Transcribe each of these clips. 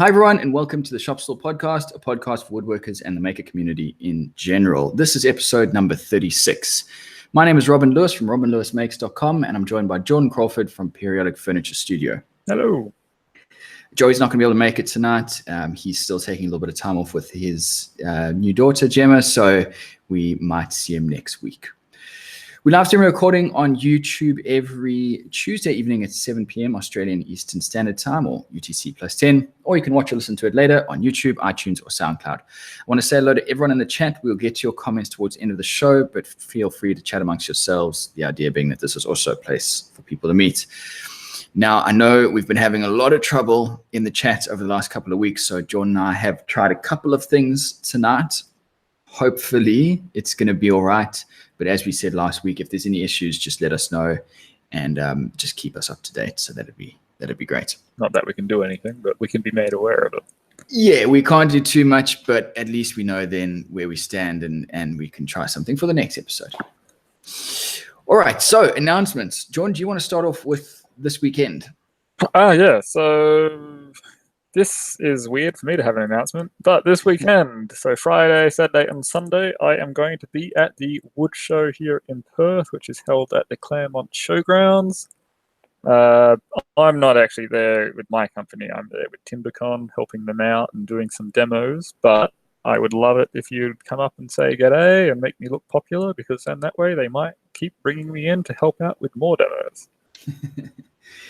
Hi, everyone, and welcome to the Shop Stool podcast, a podcast for woodworkers and the maker community in general. This is episode number 36. My name is Robin Lewis from robinlewismakes.com, and I'm joined by Jordan Crawford from Periodic Furniture Studio. Hello. Joey's not going to be able to make it tonight. He's still taking a little bit of time off with his new daughter, Gemma, so we might see him next week. We live stream recording on YouTube every Tuesday evening at 7 p.m. Australian Eastern Standard Time, or UTC plus 10, or you can watch or listen to it later on YouTube, iTunes, or SoundCloud. I want to say hello to everyone in the chat. We'll get to your comments towards the end of the show, but feel free to chat amongst yourselves, the idea being that this is also a place for people to meet. Now, I know we've been having a lot of trouble in the chat over the last couple of weeks, so Jordan and I have tried a couple of things tonight. Hopefully, it's going to be all right. But as we said last week, if there's any issues, just let us know and just keep us up to date. So that'd be great. Not that we can do anything, but we can be made aware of it. Yeah, we can't do too much, but at least we know then where we stand and we can try something for the next episode. All right, so announcements. John, do you want to start off with this weekend? Yeah, so this is weird for me to have an announcement, but this weekend, so Friday, Saturday, and Sunday, I am going to be at the Wood Show here in Perth, which is held at the Claremont Showgrounds. I'm not actually there with my company. I'm there with TimberCon, helping them out and doing some demos, but I would love it if you'd come up and say g'day and make me look popular, because then that way they might keep bringing me in to help out with more demos.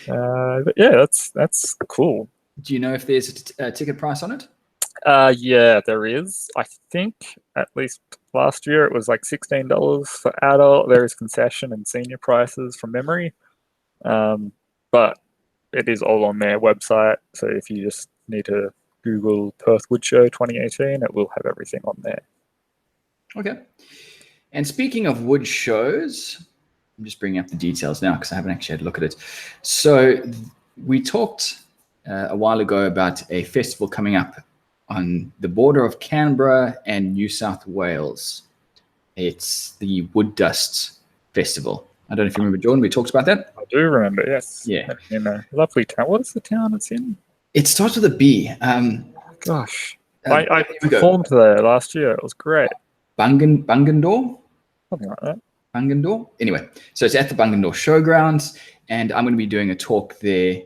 But yeah, that's cool. Do you know if there's a ticket price on it? Yeah, there is. I think at least last year it was like $16 for adult. There is concession and senior prices from memory. But it is all on their website. So if you just need to Google Perth Wood Show 2018, it will have everything on there. Okay. And speaking of wood shows, I'm just bringing up the details now because I haven't actually had a look at it. So we talked a while ago about a festival coming up on the border of Canberra and New South Wales. It's the Wood Dust Festival. I don't know if you remember, Jordan, we talked about that. I do remember, yes. Yeah. In a lovely town. What is the town it's in? It starts with a B. Gosh. I performed there last year. It was great. Bungalow? Something like that. Bungalow? Anyway, so it's at the Bungalow Showgrounds, and I'm going to be doing a talk there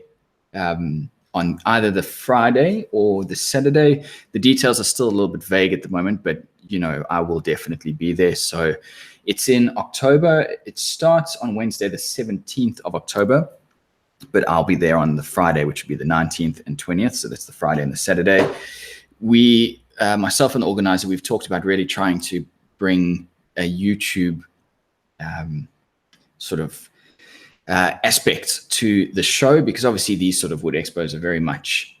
on either the Friday or the Saturday. The details are still a little bit vague at the moment, but I will definitely be there. So it's in October. It starts on Wednesday, the 17th of October, but I'll be there on the Friday, which would be the 19th and 20th. So that's the Friday and the Saturday. We, myself and the organizer, we've talked about really trying to bring a YouTube aspect to the show, because obviously these sort of wood expos are very much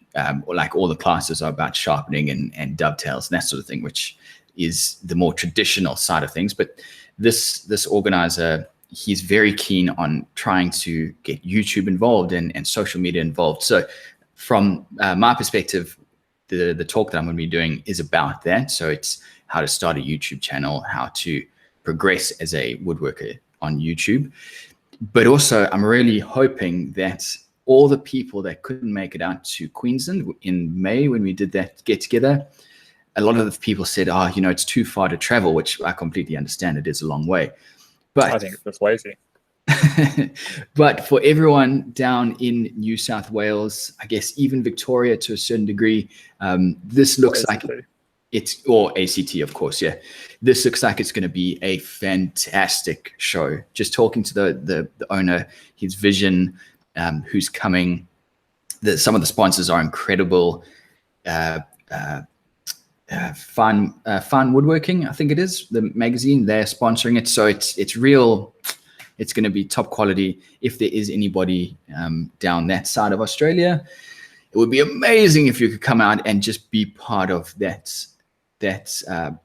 like all the classes are about sharpening and dovetails and that sort of thing, which is the more traditional side of things. But this organizer, he's very keen on trying to get YouTube involved and social media involved. So from my perspective, the talk that I'm going to be doing is about that. So it's how to start a YouTube channel, how to progress as a woodworker on YouTube. But also, I'm really hoping that all the people that couldn't make it out to Queensland in May when we did that get-together, a lot of the people said, it's too far to travel, which I completely understand. It is a long way. But I think it's just lazy. But for everyone down in New South Wales, I guess even Victoria to a certain degree, this looks like or ACT, of course, yeah. This looks like it's going to be a fantastic show. Just talking to the owner, his vision, who's coming. Some of the sponsors are incredible. Fun Woodworking, I think it is, the magazine. They're sponsoring it, so it's real. It's going to be top quality. If there is anybody down that side of Australia, it would be amazing if you could come out and just be part of that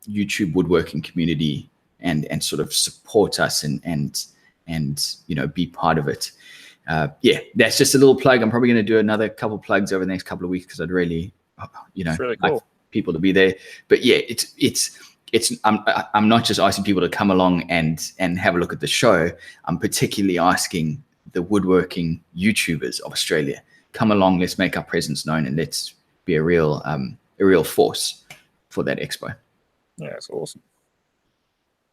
YouTube woodworking community and sort of support us and be part of it. That's just a little plug. I'm probably going to do another couple plugs over the next couple of weeks because I'd really, really cool. like people to be there. But yeah, I'm not just asking people to come along and have a look at the show. I'm particularly asking the woodworking YouTubers of Australia, come along, let's make our presence known, and let's be a real force for that expo. Yeah, it's awesome.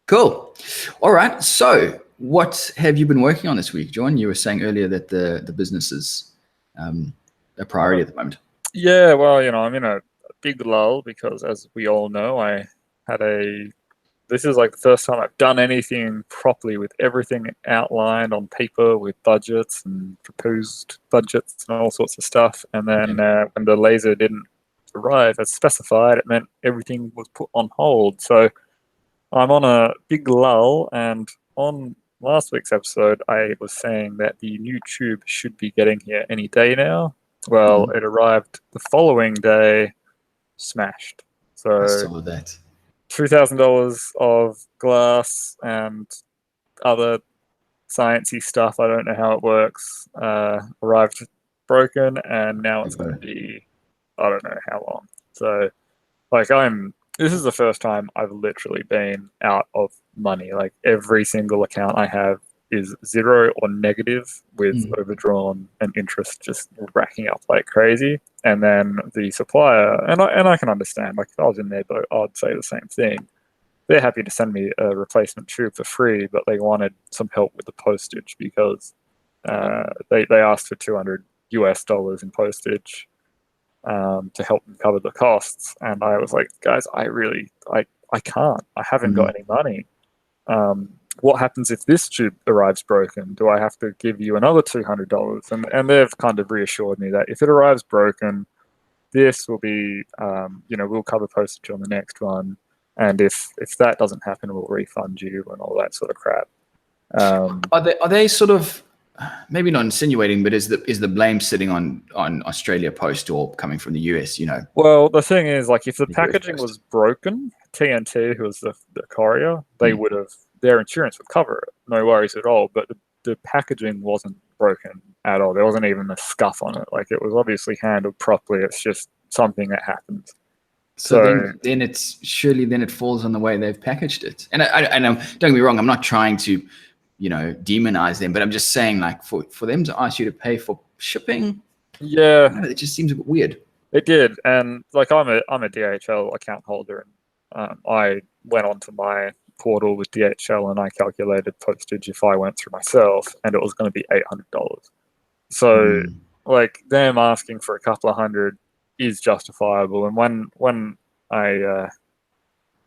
Cool. All right. So what have you been working on this week, John? You were saying earlier that the business is a priority at the moment. Yeah, well, I'm in a big lull because, as we all know, this is like the first time I've done anything properly with everything outlined on paper with budgets and proposed budgets and all sorts of stuff. And then when the laser didn't arrive as specified, it meant everything was put on hold. So I'm on a big lull, and on last week's episode, I was saying that the new tube should be getting here any day now. Well, it arrived the following day, smashed. So I saw that. $2,000 of glass and other sciencey stuff. I don't know how it works. Arrived broken, and now it's going to be, I don't know how long. So, this is the first time I've literally been out of money. Like, every single account I have is zero or negative, with overdrawn and interest just racking up like crazy. And then the supplier, and I can understand, like, if I was in their boat, I'd say the same thing. They're happy to send me a replacement tube for free, but they wanted some help with the postage because they asked for $200 in postage to help them cover the costs. And I was like, guys, I can't. I haven't got any money. What happens if this tube arrives broken? Do I have to give you another $200? And they've kind of reassured me that if it arrives broken, this will be, we'll cover postage on the next one. And if that doesn't happen, we'll refund you and all that sort of crap. Are they sort of, maybe not insinuating, but is the blame sitting on Australia Post or coming from the US? Well, the thing is, like, if the packaging was broken, TNT, who was the courier, they would have, their insurance would cover it, no worries at all. But the packaging wasn't broken at all. There wasn't even a scuff on it. Like, it was obviously handled properly. It's just something that happened. So then it falls on the way they've packaged it. And I don't get me wrong, I'm not trying to, demonize them, but I'm just saying, like, for them to ask you to pay for shipping, it just seems a bit weird. It did. And like, I'm a DHL account holder, and I went onto my portal with DHL and I calculated postage if I went through myself, and it was going to be $800. So like, them asking for a couple of hundred is justifiable. And when I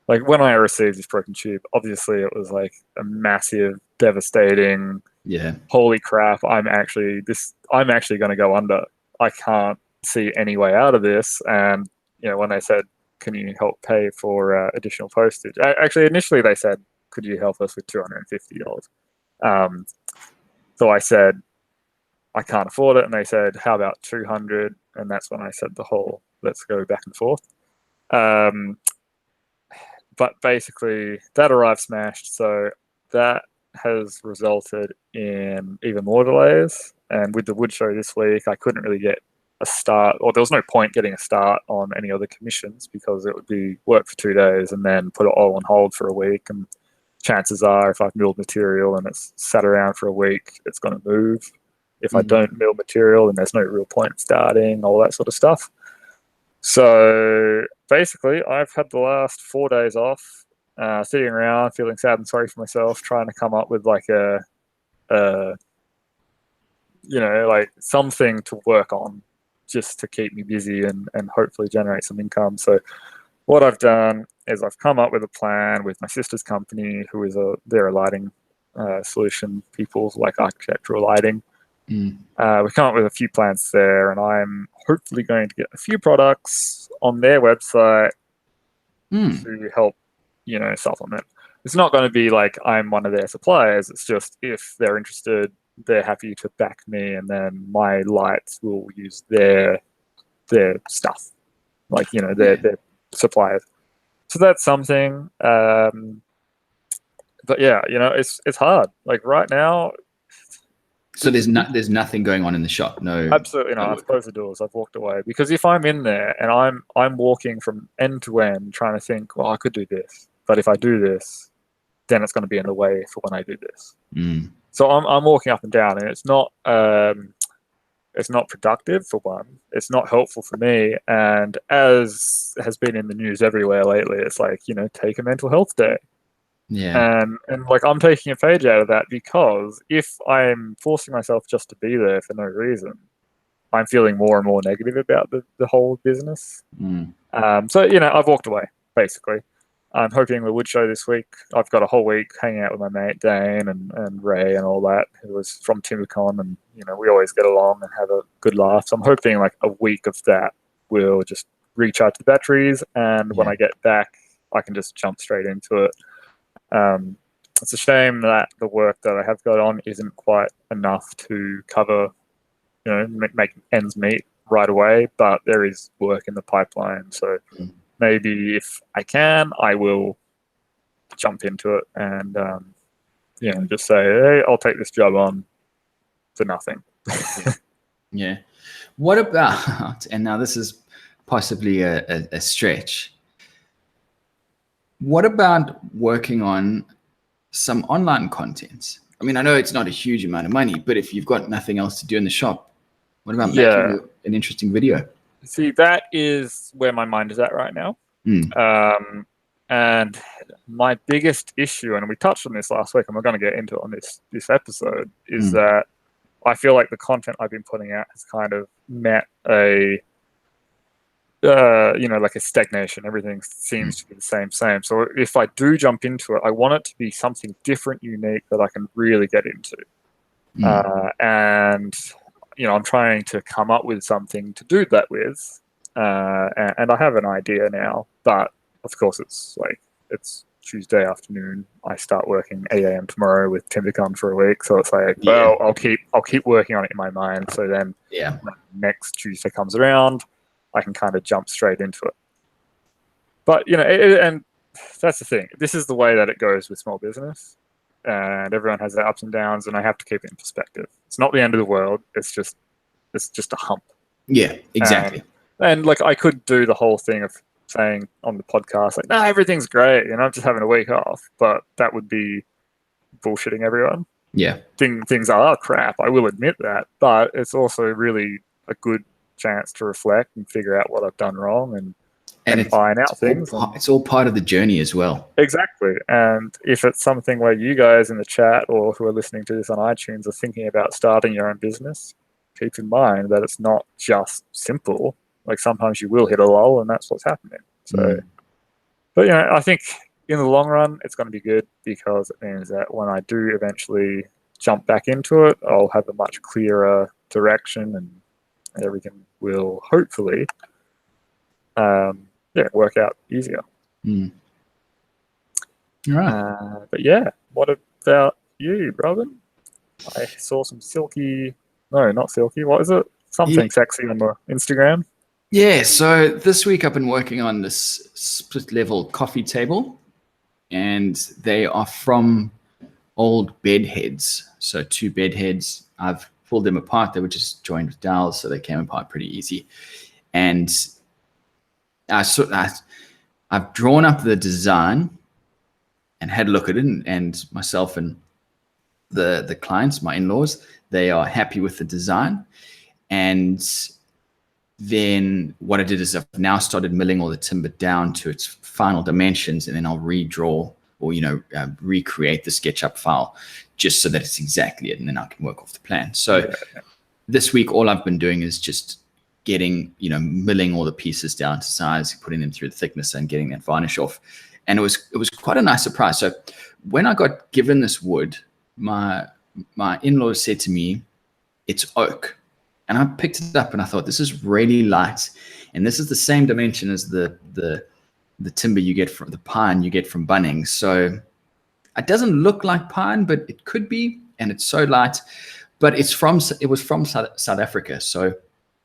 received this broken tube, obviously it was like a massive, devastating, holy crap, I'm actually going to go under. I can't see any way out of this. And when they said, can you help pay for additional postage? Actually, initially they said, could you help us with $250? So I said, I can't afford it. And they said, how about 200? And that's when I said the whole, let's go back and forth. But basically that arrived smashed. So that has resulted in even more delays. And with the wood show this week, I couldn't really get a start, or there was no point getting a start on any other commissions because it would be work for 2 days and then put it all on hold for a week. And chances are, if I've milled material and it's sat around for a week, it's going to move. If I don't mill material, then there's no real point in starting, all that sort of stuff. So basically, I've had the last 4 days off, sitting around feeling sad and sorry for myself, trying to come up with like like something to work on just to keep me busy and hopefully generate some income. So what I've done is I've come up with a plan with my sister's company, who is they're a lighting solution people, like architectural lighting. We've come up with a few plans there, and I'm hopefully going to get a few products on their website to help, supplement. It's not going to be like I'm one of their suppliers. It's just, if they're interested, they're happy to back me, and then my lights will use their stuff, like, their suppliers. So that's something. But yeah, it's hard. Like, right now. So there's nothing going on in the shop. No, absolutely not. I've closed the doors. I've walked away, because if I'm in there and I'm walking from end to end trying to think, well, I could do this, but if I do this, then it's going to be in the way for when I do this. So I'm walking up and down, and it's not It's not productive, for one. It's not helpful for me. And as has been in the news everywhere lately, it's like, take a mental health day. Yeah. And like, I'm taking a page out of that, because if I'm forcing myself just to be there for no reason, I'm feeling more and more negative about the whole business. Mm. So, I've walked away, basically. I'm hoping the wood show this week. I've got a whole week hanging out with my mate Dane and Ray and all that, who was from TimberCon, and we always get along and have a good laugh. So I'm hoping like a week of that will just recharge the batteries, and when I get back, I can just jump straight into it. It's a shame that the work that I have got on isn't quite enough to cover, make ends meet right away, but there is work in the pipeline. So maybe if I can, I will jump into it and, just say, hey, I'll take this job on for nothing. Yeah. What about, and now this is possibly a stretch, what about working on some online content? I mean, I know it's not a huge amount of money, but if you've got nothing else to do in the shop, what about making an interesting video? See, that is where my mind is at right now. And my biggest issue, and we touched on this last week, and we're going to get into it on this episode, is that I feel like the content I've been putting out has kind of met a like a stagnation. Everything seems to be the same. So if I do jump into it, I want it to be something different, unique, that I can really get into. And I'm trying to come up with something to do that with. And I have an idea now, but of course it's Tuesday afternoon. I start working 8 a.m. tomorrow with TimberCon for a week. So it's like, well, I'll keep working on it in my mind. So then when next Tuesday comes around, I can kind of jump straight into it. But, and that's the thing. This is the way that it goes with small business. And everyone has their ups and downs, and I have to keep it in perspective. It's not the end of the world. It's just a hump. Yeah, exactly. And like, I could do the whole thing of saying on the podcast, like, no, everything's great, I'm just having a week off. But that would be bullshitting everyone. Yeah. Things are crap. I will admit that. But it's also really a good chance to reflect and figure out what I've done wrong and find out things. It's all part of the journey as well. Exactly. And if it's something where you guys in the chat or who are listening to this on iTunes are thinking about starting your own business, keep in mind that it's not just simple. Like, sometimes you will hit a lull, and that's what's happening. So, but I think in the long run, it's going to be good, because it means that when I do eventually jump back into it, I'll have a much clearer direction, and everything will hopefully work out easier. All right. But what about you, Robin? I saw some not silky, what is it? Something sexy on the Instagram. Yeah, so this week I've been working on this split level coffee table, and they are from old bed heads. So 2 bed heads, I've pulled them apart. They were just joined with dowels, so they came apart pretty easy. And I've drawn up the design and had a look at it, and myself and the clients, my in-laws, they are happy with the design. And then what I did is I've now started milling all the timber down to its final dimensions, and then I'll redraw or recreate the SketchUp file just so that it's exactly it, and then I can work off the plan. So this week all I've been doing is just getting, milling all the pieces down to size, putting them through the thickness, and getting that varnish off. And it was quite a nice surprise. So when I got given this wood, my in-laws said to me, it's oak. And I picked it up and I thought, this is really light, and this is the same dimension as the timber you get from the pine you get from Bunnings. So it doesn't look like pine, but it could be, and it's so light. But it was from South Africa, so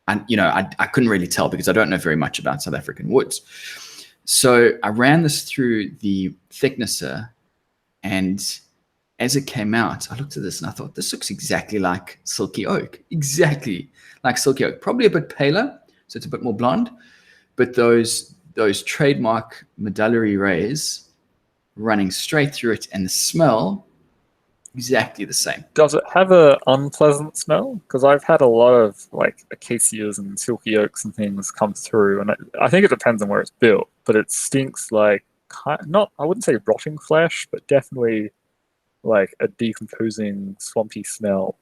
I couldn't really tell because I don't know very much about South African woods. So I ran this through the thicknesser, and as it came out, I looked at this and I thought, this looks exactly like silky oak. Exactly like silky oak. Probably a bit paler, so it's a bit more blonde. But those trademark medullary rays running straight through it, and the smell exactly the same. Does it have a unpleasant smell? Because I've had a lot of like acacias and silky oaks and things come through, and I think it depends on where it's built, but it stinks like not, I wouldn't say rotting flesh, but definitely like a decomposing, swampy smell.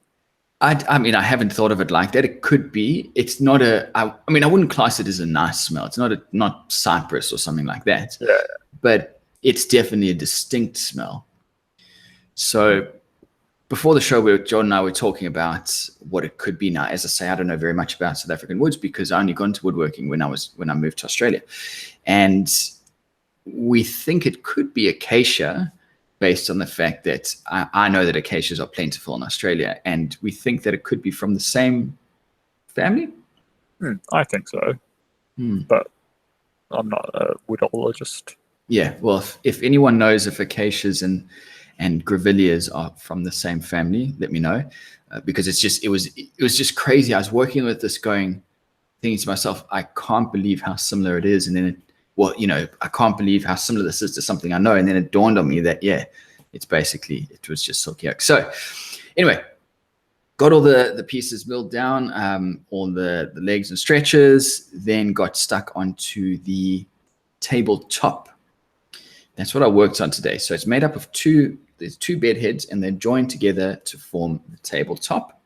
I mean, I haven't thought of it like that. It could be. It's not I mean, I wouldn't class it as a nice smell. It's not cypress or something like that. Yeah. But it's definitely a distinct smell. So before the show, John and I were talking about what it could be. Now, as I say, I don't know very much about South African woods because I only got into woodworking when I moved to Australia. And we think it could be acacia, based on the fact that I know that acacias are plentiful in Australia, and we think that it could be from the same family. I think so, but I'm not a woodologist. Yeah, well, if anyone knows if acacias and grevilleas are from the same family, let me know, because it was just crazy. I was working with this, thinking to myself, I can't believe how similar it is, and then I can't believe how similar this is to something I know. And then it dawned on me that, it was just silky oak. So anyway, got all the pieces milled down, all the legs and stretchers, then got stuck onto the tabletop. That's what I worked on today. So it's made up of there's two bed heads, and they're joined together to form the tabletop.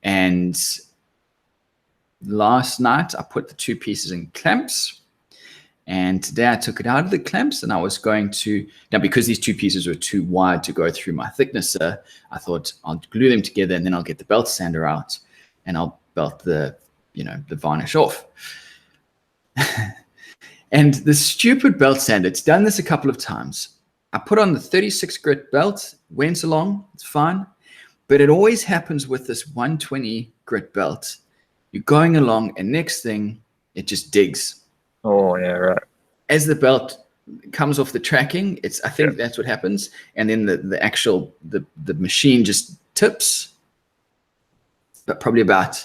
And last night I put the two pieces in clamps. And today I took it out of the clamps, and I was going to, now because these two pieces were too wide to go through my thicknesser, I thought I'll glue them together, and then I'll get the belt sander out and I'll belt the varnish off. And the stupid belt sander, it's done this a couple of times. I put on the 36 grit belt, went along, it's fine. But it always happens with this 120 grit belt. You're going along, and next thing, it just digs. Oh yeah, right. As the belt comes off the tracking, I think that's what happens, and then the actual machine just tips, but probably about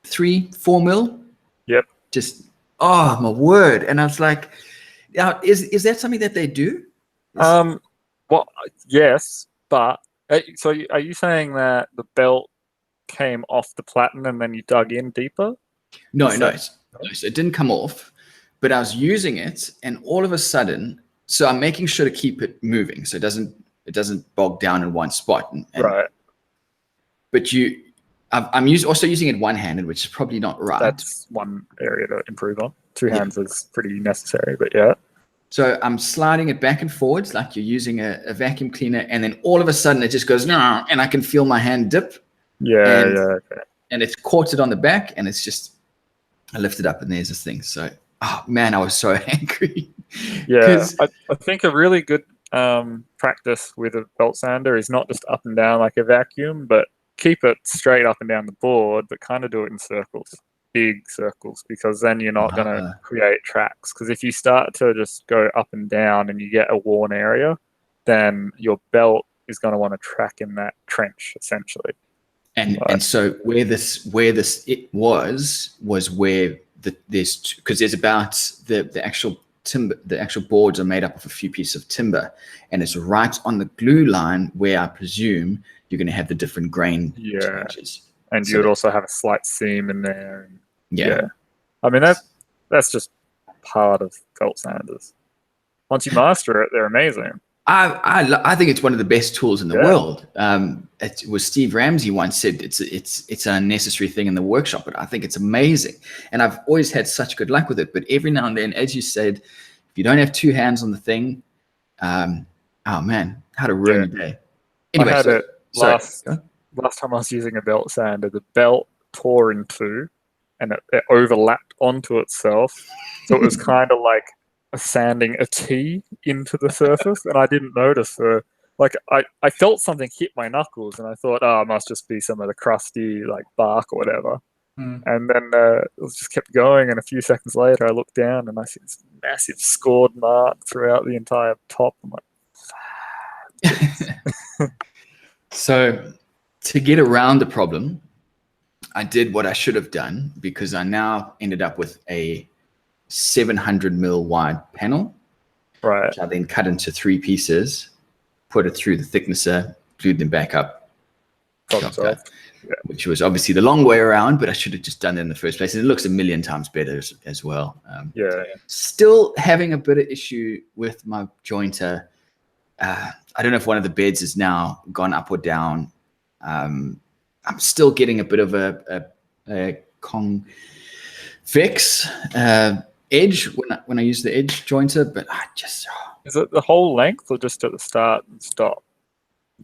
3-4 mil. Yep. Just my word! And I was like, now is that something that they do? Well, yes, but so are you saying that the belt came off the platen and then you dug in deeper? No, so it didn't come off, but I was using it, and all of a sudden, so I'm making sure to keep it moving so it doesn't bog down in one spot. Right. But I'm also using it one-handed, which is probably not right. That's one area to improve on. Two hands is pretty necessary, but yeah. So I'm sliding it back and forwards like you're using a vacuum cleaner, and then all of a sudden it just goes, no, and I can feel my hand dip. Okay. And it's caught it on the back, and it's just, I lift it up, and there's this thing. So, oh man, I was so angry. Yeah, I think a really good practice with a belt sander is not just up and down like a vacuum, but keep it straight up and down the board, but kind of do it in circles, big circles, because then you're not going to create tracks. Because if you start to just go up and down and you get a worn area, then your belt is going to want to track in that trench essentially. And so where this it was where there's, because there's about the actual timber, the actual boards are made up of a few pieces of timber, and it's right on the glue line where I presume you're going to have the different grain changes. And you would also have a slight seam in there. Yeah. I mean, that's just part of belt sanders. Once you master it, they're amazing. I think it's one of the best tools in the world. It was Steve Ramsey once said it's an unnecessary thing in the workshop, but I think it's amazing. And I've always had such good luck with it. But every now and then, as you said, if you don't have two hands on the thing, oh man, how to ruin your day. Anyway, I had it last time I was using a belt sander, the belt tore in two and it overlapped onto itself. So it was kind of like sanding a T into the surface, and I didn't notice I felt something hit my knuckles, and I thought, it must just be some of the crusty bark or whatever. And then it just kept going, and a few seconds later I looked down and I see this massive scored mark throughout the entire top. I'm like, so to get around the problem, I did what I should have done, because I now ended up with a 700 mil wide panel, right, which I then cut into 3 pieces, put it through the thicknesser, glued them back up, Problem solved. Yeah. which was obviously the long way around, but I should have just done it in the first place. And it looks a million times better as well. Yeah. Still having a bit of issue with my jointer. I don't know if one of the beds is now gone up or down. I'm still getting a bit of a convex edge when I use the edge jointer, but I just... Is it the whole length or just at the start and stop?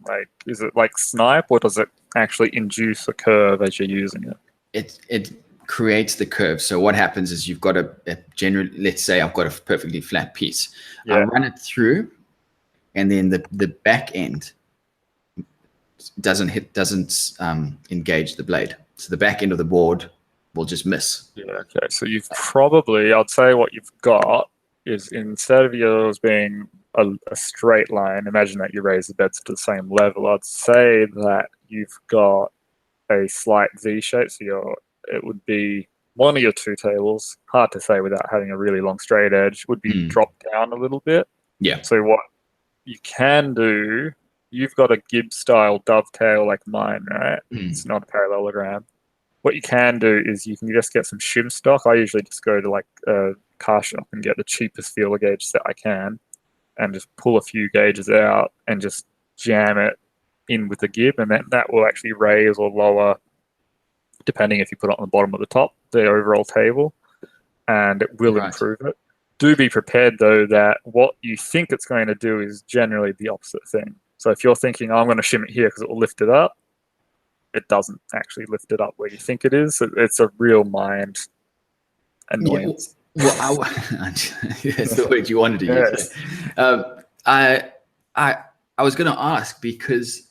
Like, is it like snipe, or does it actually induce a curve as you're using it? It creates the curve. So what happens is you've got a general, let's say I've got a perfectly flat piece. Yeah. I run it through, and then the back end doesn't engage the blade. So the back end of the board will just miss. Yeah, okay. So you've probably, I'd say what you've got is, instead of yours being a straight line, imagine that you raise the beds to the same level. I'd say that you've got a slight Z shape. So it would be one of your two tables, hard to say without having a really long straight edge, would be dropped down a little bit. Yeah. So what you can do, you've got a Gibbs style dovetail like mine, right? It's not a parallelogram. What you can do is you can just get some shim stock. I usually just go to like a car shop and get the cheapest feeler gauge set I can, and just pull a few gauges out and just jam it in with the gib, and then that will actually raise or lower, depending if you put it on the bottom or the top, the overall table, and it will improve it. Do be prepared though that what you think it's going to do is generally the opposite thing. So if you're thinking, oh, I'm going to shim it here because it will lift it up, it doesn't actually lift it up where you think it is. It's a real mind annoyance. Yeah, well, that's the word you wanted to use. I was going to ask, because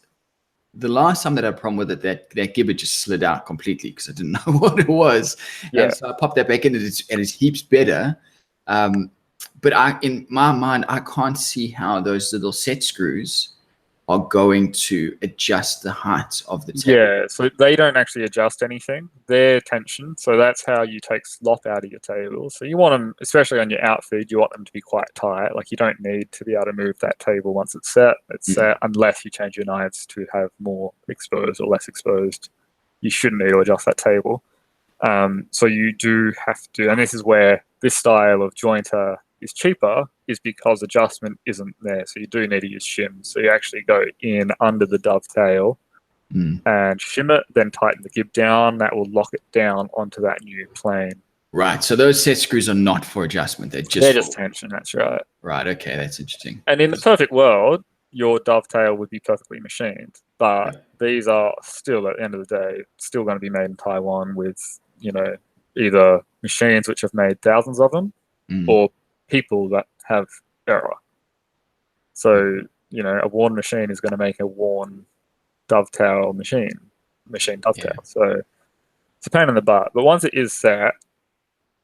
the last time that I had a problem with it, that gibber just slid out completely because I didn't know what it was. Yeah. And so I popped that back in, and it's heaps better. But in my mind, I can't see how those little set screws are going to adjust the height of the table. Yeah, so they don't actually adjust anything. They're tension, so that's how you take slop out of your table. So you want them, especially on your outfeed, you want them to be quite tight. Like, you don't need to be able to move that table once it's set. It's set unless you change your knives to have more exposed or less exposed. You shouldn't need to adjust that table. So you do have to, and this is where this style of jointer is cheaper, is because adjustment isn't there. So you do need to use shim. So you actually go in under the dovetail and shim it, then tighten the gib down. That will lock it down onto that new plane. Right. So those set screws are not for adjustment. They're just tension. That's right. Right. Okay. That's interesting. And in the perfect world, your dovetail would be perfectly machined. But these are still, at the end of the day, still going to be made in Taiwan with, either machines which have made thousands of them or people that have error. So, a worn machine is going to make a worn dovetail machine dovetail. Yeah. So it's a pain in the butt. But once it is set,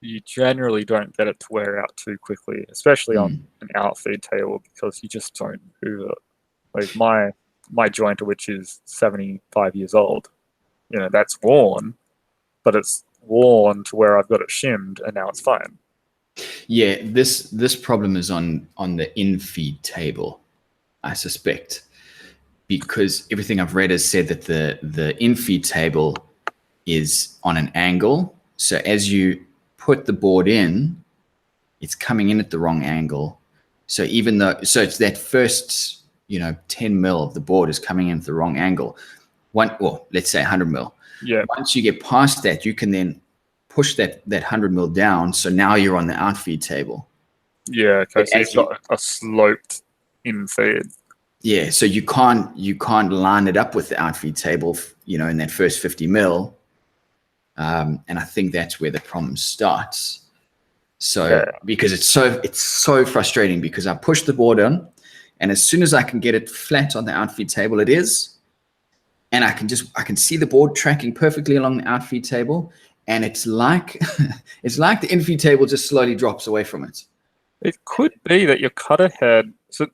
you generally don't get it to wear out too quickly, especially on an outfeed table, because you just don't move it. Like my jointer, which is 75 years old, that's worn, but it's worn to where I've got it shimmed, and now it's fine. Yeah, this problem is on the Infeed table, I suspect, because everything I've read has said that the Infeed table is on an angle. So as you put the board in, it's coming in at the wrong angle. So it's that first 10 mil of the board is coming in at the wrong angle. Let's say 100 mil. Yeah. Once you get past that, you can then push that 100 mil down. So now you're on the outfeed table. Yeah. Okay. So you've got a sloped infeed. Yeah. So you can't line it up with the outfeed table, in that first 50 mil. And I think that's where the problem starts. So because it's so frustrating, because I push the board in, and as soon as I can get it flat on the outfeed table, it is, and I can see the board tracking perfectly along the outfeed table. And it's like the infeed table just slowly drops away from it. It could be that your cutter head. So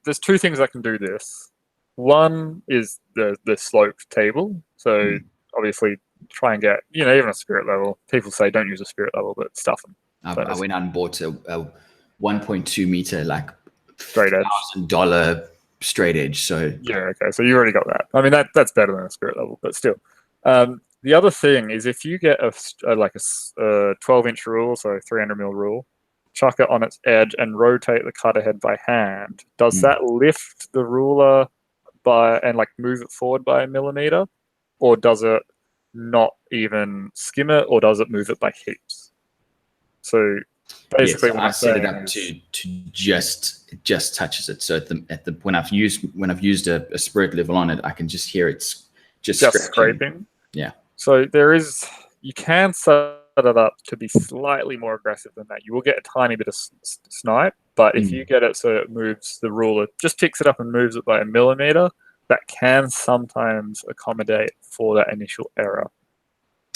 there's two things that can do this. One is the sloped table. So obviously try and get even a spirit level. People say don't use a spirit level, but stuff them. I went out and bought a 1.2 meter like straight edge $1,000 straight edge. So yeah, okay. So you already got that. I mean, that's better than a spirit level, but still. The other thing is if you get a 12-inch rule, so 300 mil rule, chuck it on its edge and rotate the cutter head by hand, does that lift the ruler and like move it forward by a millimeter, or does it not even skim it, or does it move it by heaps? So basically, yes, what I I'm set it saying up is, to it just touches it. So when I've used a spirit level on it, I can just hear it's just scraping. Yeah. So you can set it up to be slightly more aggressive than that. You will get a tiny bit of snipe, but if you get it so it moves the ruler, just picks it up and moves it by a millimeter, that can sometimes accommodate for that initial error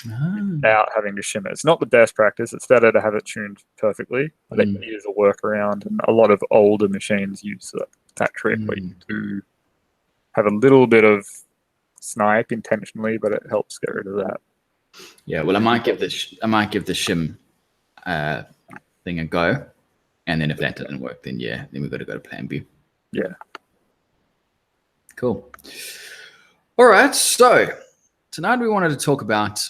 without having to shim it. It's not the best practice. It's better to have it tuned perfectly, but it is a workaround, and a lot of older machines use that trick where you do have a little bit of snipe intentionally, but it helps get rid of that. Yeah, well, I might give the shim thing a go, and then if that doesn't work, then we've got to go to plan B. Yeah. Cool. All right, so tonight we wanted to talk about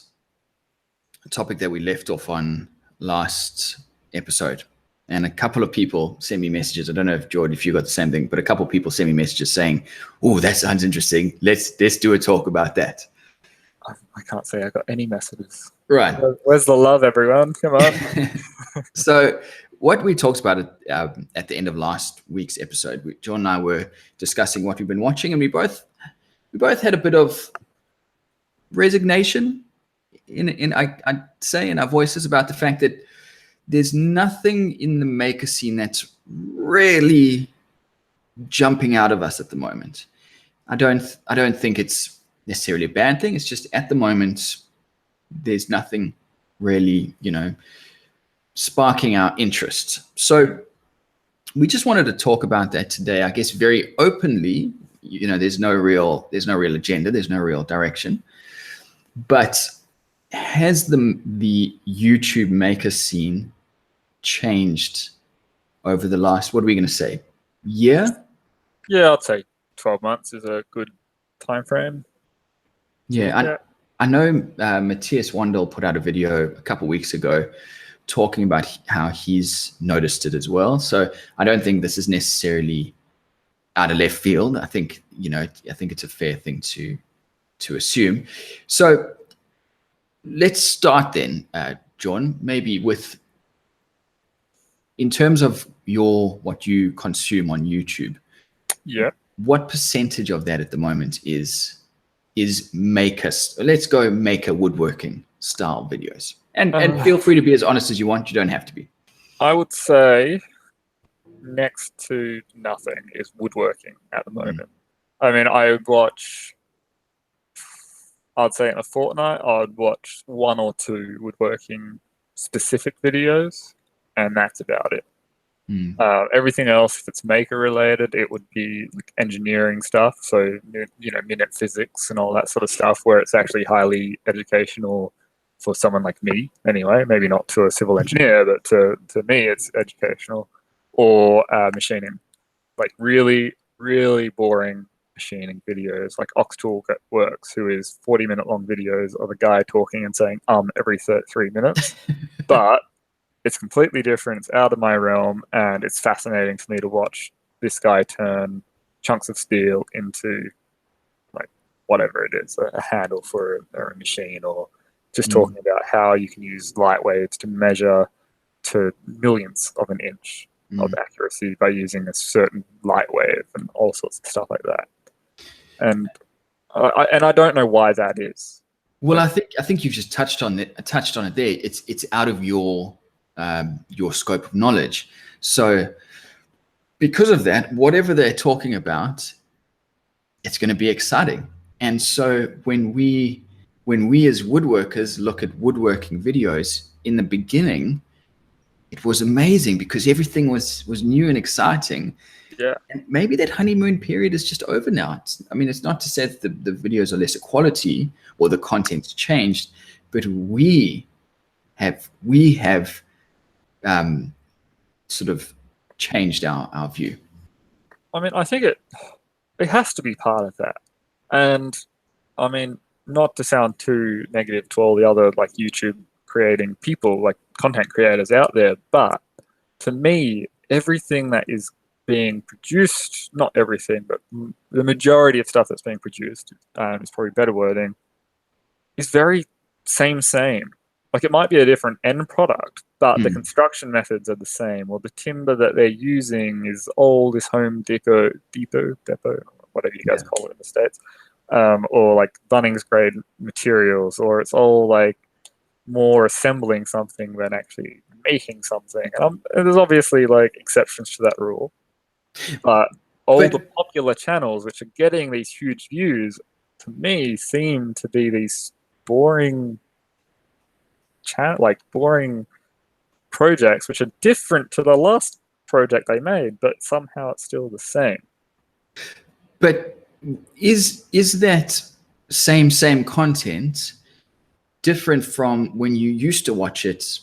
a topic that we left off on last episode, and a couple of people sent me messages. I don't know if George, if you got the same thing, but a couple of people sent me messages saying, "Oh, that sounds interesting. Let's do a talk about that." I can't say I got any messages. Right. Where's the love, everyone? Come on. So what we talked about at the end of last week's episode, John and I were discussing what we've been watching, and we both had a bit of resignation I'd say in our voices about the fact that there's nothing in the maker scene that's really jumping out of us at the moment. I don't think it's necessarily a bad thing. It's just at the moment there's nothing really, sparking our interest. So we just wanted to talk about that today, I guess, very openly. There's no real agenda, there's no real direction. But has the YouTube maker scene changed over the last, what are we going to say, year? Yeah, I'd say 12 months is a good time frame. Yeah, I know Matthias Wandel put out a video a couple of weeks ago talking about how he's noticed it as well. So I don't think this is necessarily out of left field. I think it's a fair thing to assume. So let's start then, John, maybe with, in terms of what you consume on YouTube. Yeah. What percentage of that at the moment is maker? Let's go maker woodworking style videos, and feel free to be as honest as you want. You don't have to be. I would say next to nothing is woodworking at the moment. I mean, I'd say in a fortnight, I'd watch 1 or 2 woodworking specific videos, and that's about it. Everything else, if it's maker related, it would be like engineering stuff. So, minute physics and all that sort of stuff, where it's actually highly educational for someone like me, anyway. Maybe not to a civil engineer, but to me, it's educational. Or machining, like really, really boring machining videos, like Stool Works, who is 40-minute long videos of a guy talking and saying every 3 minutes. But it's completely different. It's out of my realm, and it's fascinating for me to watch this guy turn chunks of steel into like whatever it is, a handle for a machine, or just talking about how you can use light weights to measure to millionths of an inch of accuracy by using a certain light wave and all sorts of stuff like that. And I don't know why that is. Well, I think you've just touched on it there. It's out of your scope of knowledge. So because of that, whatever they're talking about, it's going to be exciting. And so when we as woodworkers look at woodworking videos, in the beginning, it was amazing because everything was new and exciting. Yeah. And maybe that honeymoon period is just over now. It's not to say that the videos are lesser quality or the content's changed, but we have sort of changed our view. I mean, I think it has to be part of that. And I mean, not to sound too negative to all the other like YouTube creating people, like content creators out there, but to me, everything that is being produced, not everything, but the majority of stuff that's being produced, is probably better wording, is very same. Like it might be a different end product, but the construction methods are the same, or the timber that they're using is all this Home Depot, whatever you guys call it in the States, or like Bunnings grade materials, or it's all like more assembling something than actually making something. And there's obviously like exceptions to that rule, but the popular channels which are getting these huge views, to me, seem to be these boring projects which are different to the last project they made, but somehow it's still the same. But is that same content different from when you used to watch it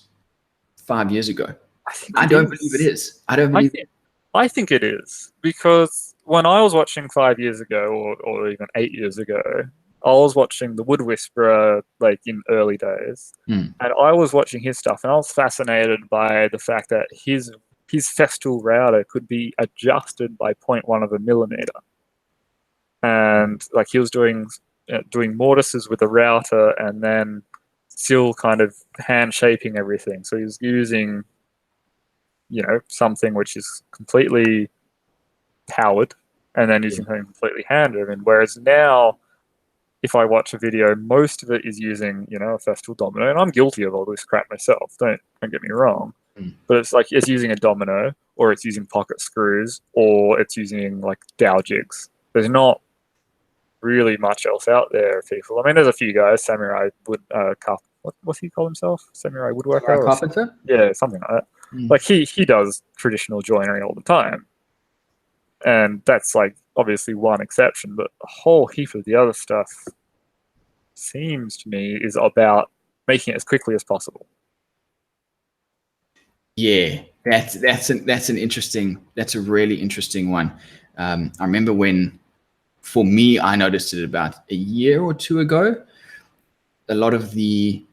5 years ago? I don't believe it is. I think it is, because when I was watching 5 years ago, or even 8 years ago, I was watching the Wood Whisperer like in early days, and I was watching his stuff, and I was fascinated by the fact that his Festool router could be adjusted by 0.1 of a millimeter, and like he was doing mortises with a router, and then still kind of hand shaping everything. So he was using, something which is completely powered, and then using something completely hand driven. Whereas now, if I watch a video, most of it is using, a Festool domino, and I'm guilty of all this crap myself. Don't get me wrong, but it's like it's using a domino, or it's using pocket screws, or it's using like dowel jigs. There's not really much else out there, people. I mean, there's a few guys, Samurai what's he call himself? Samurai woodworker? Carpenter? Yeah, something like that. Like he does traditional joinery all the time, and that's like obviously one exception, but a whole heap of the other stuff seems to me is about making it as quickly as possible. Yeah, that's a really interesting one. I remember when, for me, I noticed it about a year or two ago. A lot of the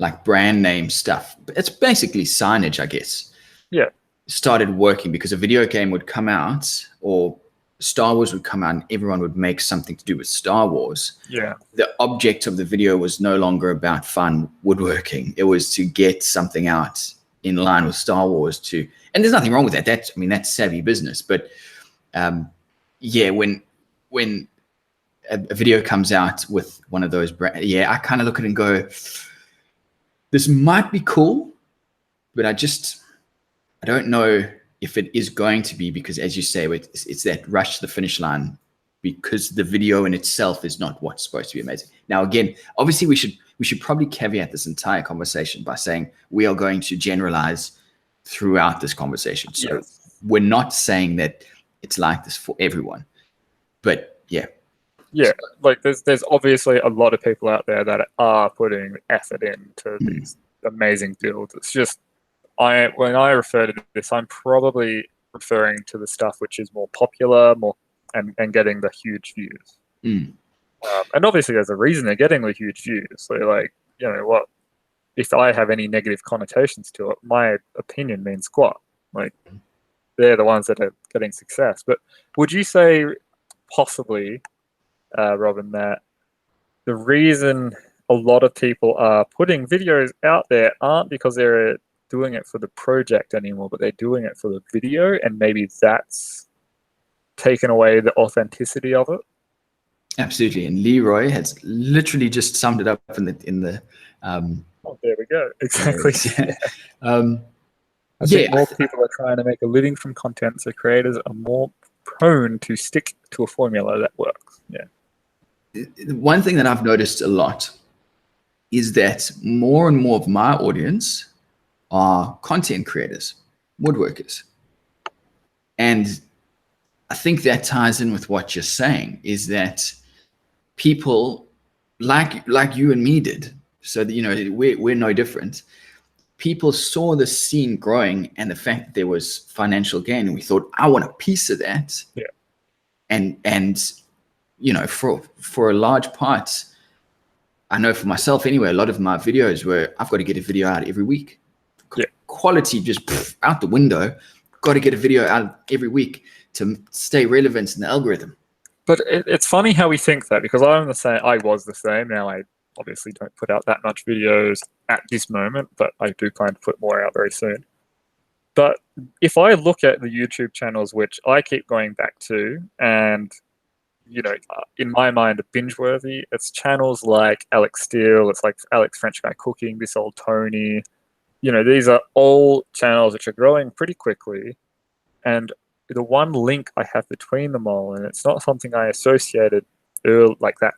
like brand name stuff, it's basically signage, I guess. Yeah. Started working because a video game would come out, or Star Wars would come out, and everyone would make something to do with Star Wars. Yeah. The object of the video was no longer about fun woodworking. It was to get something out in line with Star Wars and there's nothing wrong with that. That's savvy business. But when a video comes out with one of those brands, I kind of look at it and go, this might be cool, but I don't know if it is going to be, because as you say, it's that rush to the finish line, because the video in itself is not what's supposed to be amazing. Now, again, obviously we should probably caveat this entire conversation by saying we are going to generalize throughout this conversation. So we're not saying that it's like this for everyone, but yeah, like there's obviously a lot of people out there that are putting effort into these amazing builds. It's just when I refer to this, I'm probably referring to the stuff which is more popular, and getting the huge views. And obviously there's a reason they're getting the huge views. So like, what, if I have any negative connotations to it, my opinion means squat. Like, they're the ones that are getting success. But would you say possibly, Robin, that the reason a lot of people are putting videos out there aren't because they're doing it for the project anymore, but they're doing it for the video, and maybe that's taken away the authenticity of it? Absolutely. And Leroy has literally just summed it up in the there we go. Exactly. I think more people are trying to make a living from content, so creators are more prone to stick to a formula that works. Yeah. One thing that I've noticed a lot is that more and more of my audience are content creators, woodworkers. And I think that ties in with what you're saying, is that people like you and me did, so that, we're no different. People saw the scene growing and the fact that there was financial gain, and we thought, I want a piece of that. Yeah. and you know, for a large part, I know for myself anyway, a lot of my videos where I've got to get a video out every week. Yeah. Quality just out the window. Got to get a video out every week to stay relevant in the algorithm. But it's funny how we think that, because I'm the same. I was the same. Now I obviously don't put out that much videos at this moment, but I do plan to put more out very soon. But if I look at the YouTube channels, which I keep going back to, and you know, in my mind, are binge-worthy, it's channels like Alex Steele, it's like Alex French Guy Cooking, This Old Tony. You know, these are all channels which are growing pretty quickly, and the one link I have between them all, and it's not something I associated like that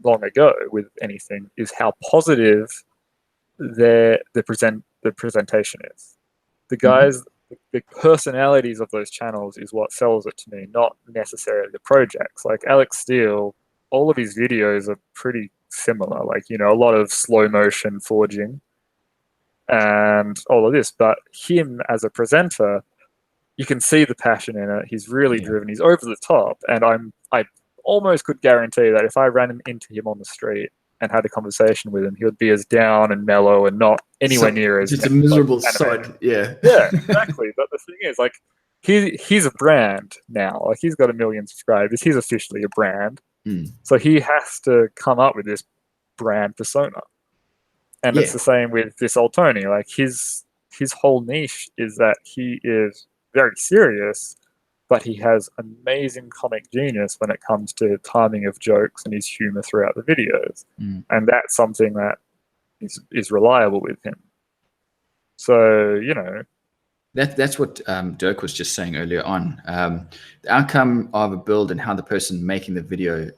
long ago with anything, is how positive the presentation is. The guys, the personalities of those channels is what sells it to me, not necessarily the projects. Like Alex Steele, all of his videos are pretty similar. Like, you know, a lot of slow motion forging and all of this. But him as a presenter, you can see the passion in it. He's really driven. He's over the top. And I almost could guarantee that if I ran into him on the street and had a conversation with him, he would be as down and mellow and not anywhere near as just a miserable sod. Yeah. Yeah, exactly. But the thing is, like, he's a brand now. Like, he's got 1 million subscribers. He's officially a brand. So he has to come up with this brand persona. And it's the same with This Old Tony. Like, his whole niche is that he is very serious, but he has amazing comic genius when it comes to timing of jokes and his humor throughout the videos. And that's something that is reliable with him. So, you know. That's what Dirk was just saying earlier on. The outcome of a build and how the person making the video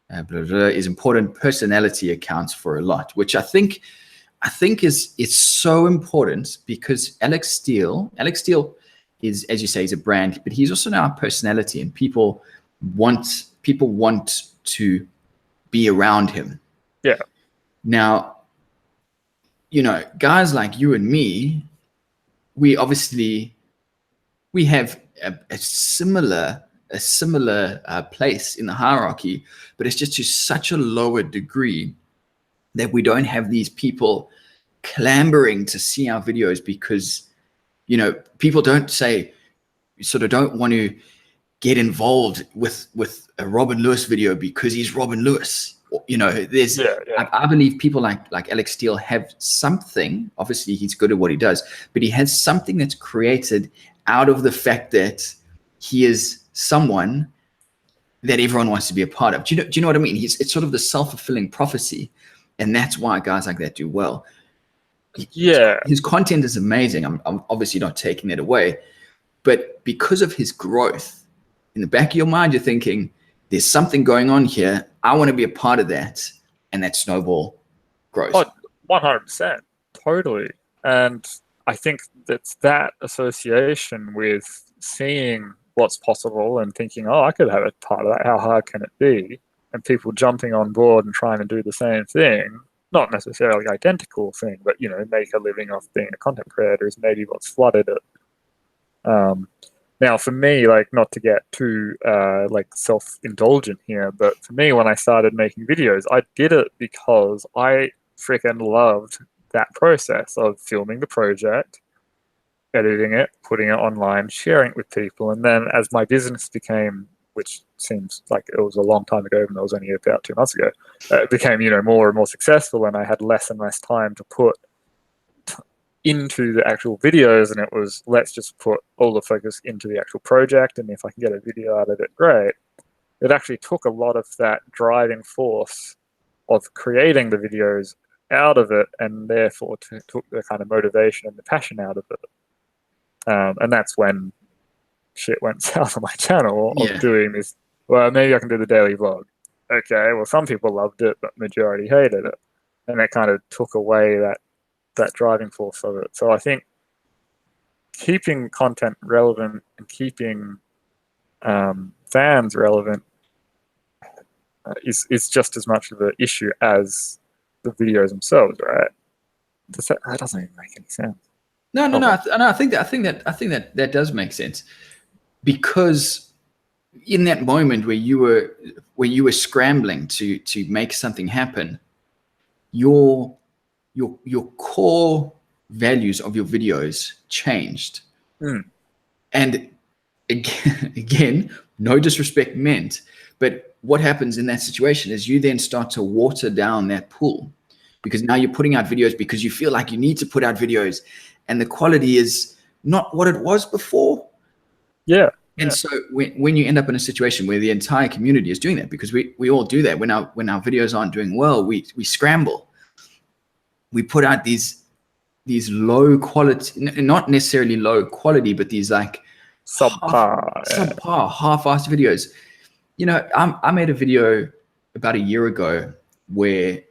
is important. Personality accounts for a lot, which I think is so important, because Alex Steele is, as you say, he's a brand, but he's also now a personality, and people want to be around him. Yeah. Now, you know, guys like you and me, we have a similar place in the hierarchy, but it's just to such a lower degree that we don't have these people clambering to see our videos, because, you know, people don't want to get involved with a Robin Lewis video because he's Robin Lewis. You know, there's I believe people like Alex Steele have something. Obviously, he's good at what he does, but he has something that's created out of the fact that he is someone that everyone wants to be a part of. Do you know what I mean? It's sort of the self-fulfilling prophecy, and that's why guys like that do well. Yeah, his content is amazing. I'm obviously not taking it away, but because of his growth, in the back of your mind, you're thinking, there's something going on here. I want to be a part of that, and that snowball grows. Oh, 100%, totally. And I think that's that association with seeing what's possible and thinking, oh, I could have a part of that. How hard can it be? And people jumping on board and trying to do the same thing. Not necessarily identical thing, but, you know, make a living off being a content creator is maybe what's flooded it. Now, for me, like, not to get too like self-indulgent here, but for me, when I started making videos, I did it because I freaking loved that process of filming the project, editing it, putting it online, sharing it with people, and then as my business became, which seems like it was a long time ago, and it was only about 2 months ago, it became, you know, more and more successful, and I had less and less time to put into the actual videos, and it was, let's just put all the focus into the actual project, and if I can get a video out of it, great. It actually took a lot of that driving force of creating the videos out of it, and therefore took the kind of motivation and the passion out of it. And that's when shit went south on my channel of doing this. Well, maybe I can do the daily vlog. Okay, well, some people loved it, but majority hated it, and that kind of took away that driving force of it. So I think keeping content relevant and keeping fans relevant is just as much of an issue as the videos themselves, right? That doesn't even make any sense. No. I think that does make sense, because in that moment where you were scrambling to make something happen, your core values of your videos changed. And again, no disrespect meant, but what happens in that situation is you then start to water down that pool, because now you're putting out videos because you feel like you need to put out videos, and the quality is not what it was before. Yeah. And so when you end up in a situation where the entire community is doing that, because we all do that when our videos aren't doing well, we scramble. We put out these low quality, not necessarily low quality, but these like subpar, half-assed videos. You know, I made a video about a year ago where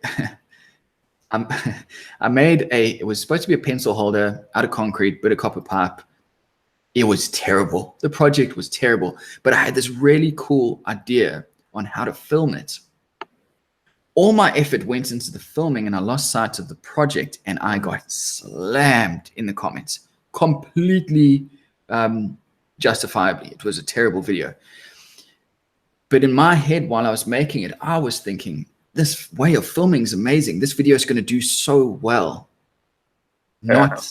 I made it was supposed to be a pencil holder out of concrete, bit of copper pipe. It was terrible. The project was terrible, but I had this really cool idea on how to film it. All my effort went into the filming, and I lost sight of the project, and I got slammed in the comments, completely justifiably. It was a terrible video. But in my head, while I was making it, I was thinking, this way of filming is amazing. This video is going to do so well. Not,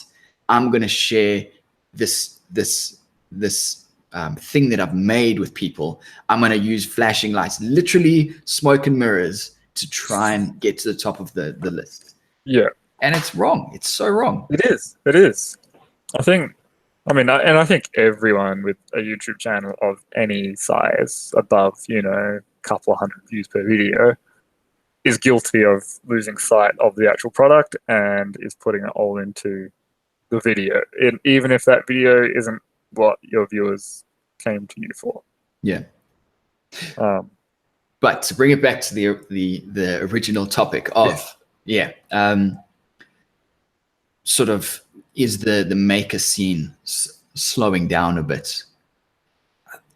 I'm going to share this thing that I've made with people. I'm going to use flashing lights, literally smoke and mirrors, to try and get to the top of the list. Yeah. And it's wrong. It's so wrong. It is. It is. I think everyone with a YouTube channel of any size above, a couple of hundred views per video is guilty of losing sight of the actual product and is putting it all into the video. And even if that video isn't what your viewers came to you for. Yeah. But to bring it back to the original topic of sort of, is the maker scene slowing down a bit?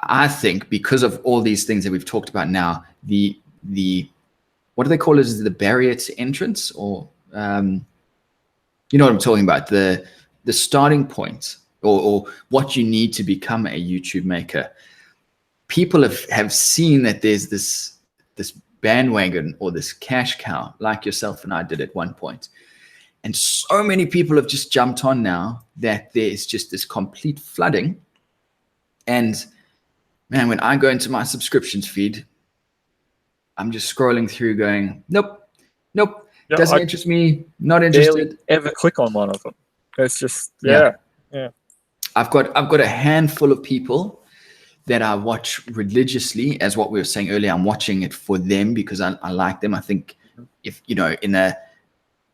I think because of all these things that we've talked about now, the what do they call it? Is it the barrier to entrance, or you know what I'm talking about? The starting point, or what you need to become a YouTube maker. People have seen that there's this bandwagon or this cash cow, like yourself and I did at one point. And so many people have just jumped on now that there's just this complete flooding. And man, when I go into my subscriptions feed, I'm just scrolling through going, nope, doesn't interest me, not interested. Ever click on one of them. It's just, I've got a handful of people that I watch religiously. As what we were saying earlier, I'm watching it for them because I like them. I think if,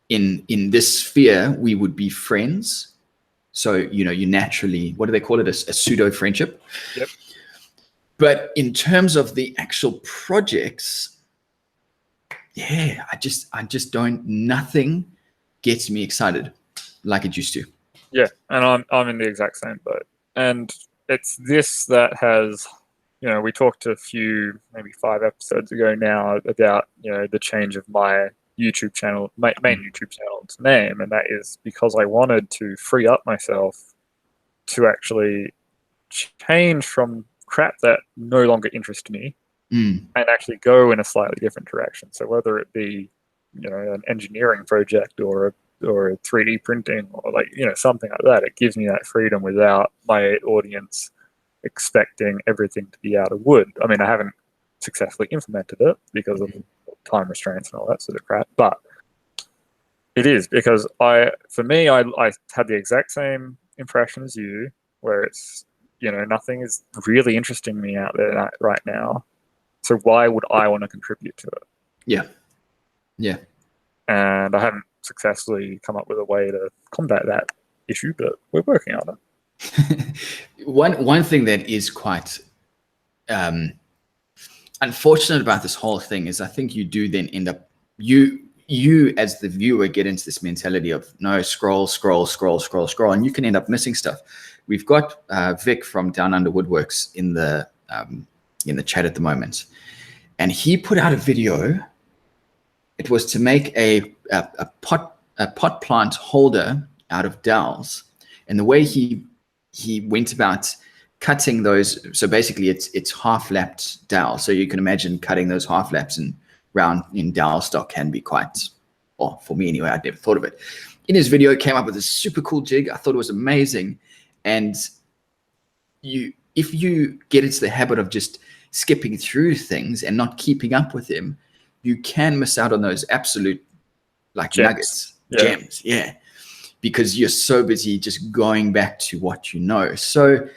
in this sphere, we would be friends. So, you naturally, what do they call it? A pseudo friendship. Yep. But in terms of the actual projects, I just don't, nothing gets me excited like it used to. Yeah. And I'm in the exact same boat. And it's this that has, we talked a few, maybe 5 episodes ago now about, the change of my YouTube channel, main YouTube channel's name. And that is because I wanted to free up myself to actually change from crap that no longer interests me and actually go in a slightly different direction. So whether it be, an engineering project or a 3D printing or something like that, it gives me that freedom without my audience expecting everything to be out of wood. I mean, I haven't successfully implemented it because of time restraints and all that sort of crap, but it is because I had the exact same impression as you, where it's, nothing is really interesting me out there right now. So why would I want to contribute to it? Yeah. And I haven't successfully come up with a way to combat that issue, but we're working on it. One thing that is quite unfortunate about this whole thing is I think you do then end up, you as the viewer get into this mentality of no, scroll, and you can end up missing stuff. We've got Vic from Down Under Woodworks in the chat at the moment, and he put out a video. It was to make a pot plant holder out of dowels, and the way he went about cutting those. So basically, it's half lapped dowel. So you can imagine cutting those half laps in round in dowel stock can be quite. Well, for me anyway, I'd never thought of it. In his video, he came up with a super cool jig. I thought it was amazing. And if you get into the habit of just skipping through things and not keeping up with them, you can miss out on those absolute like nuggets, gems, because you're so busy just going back to what you know. So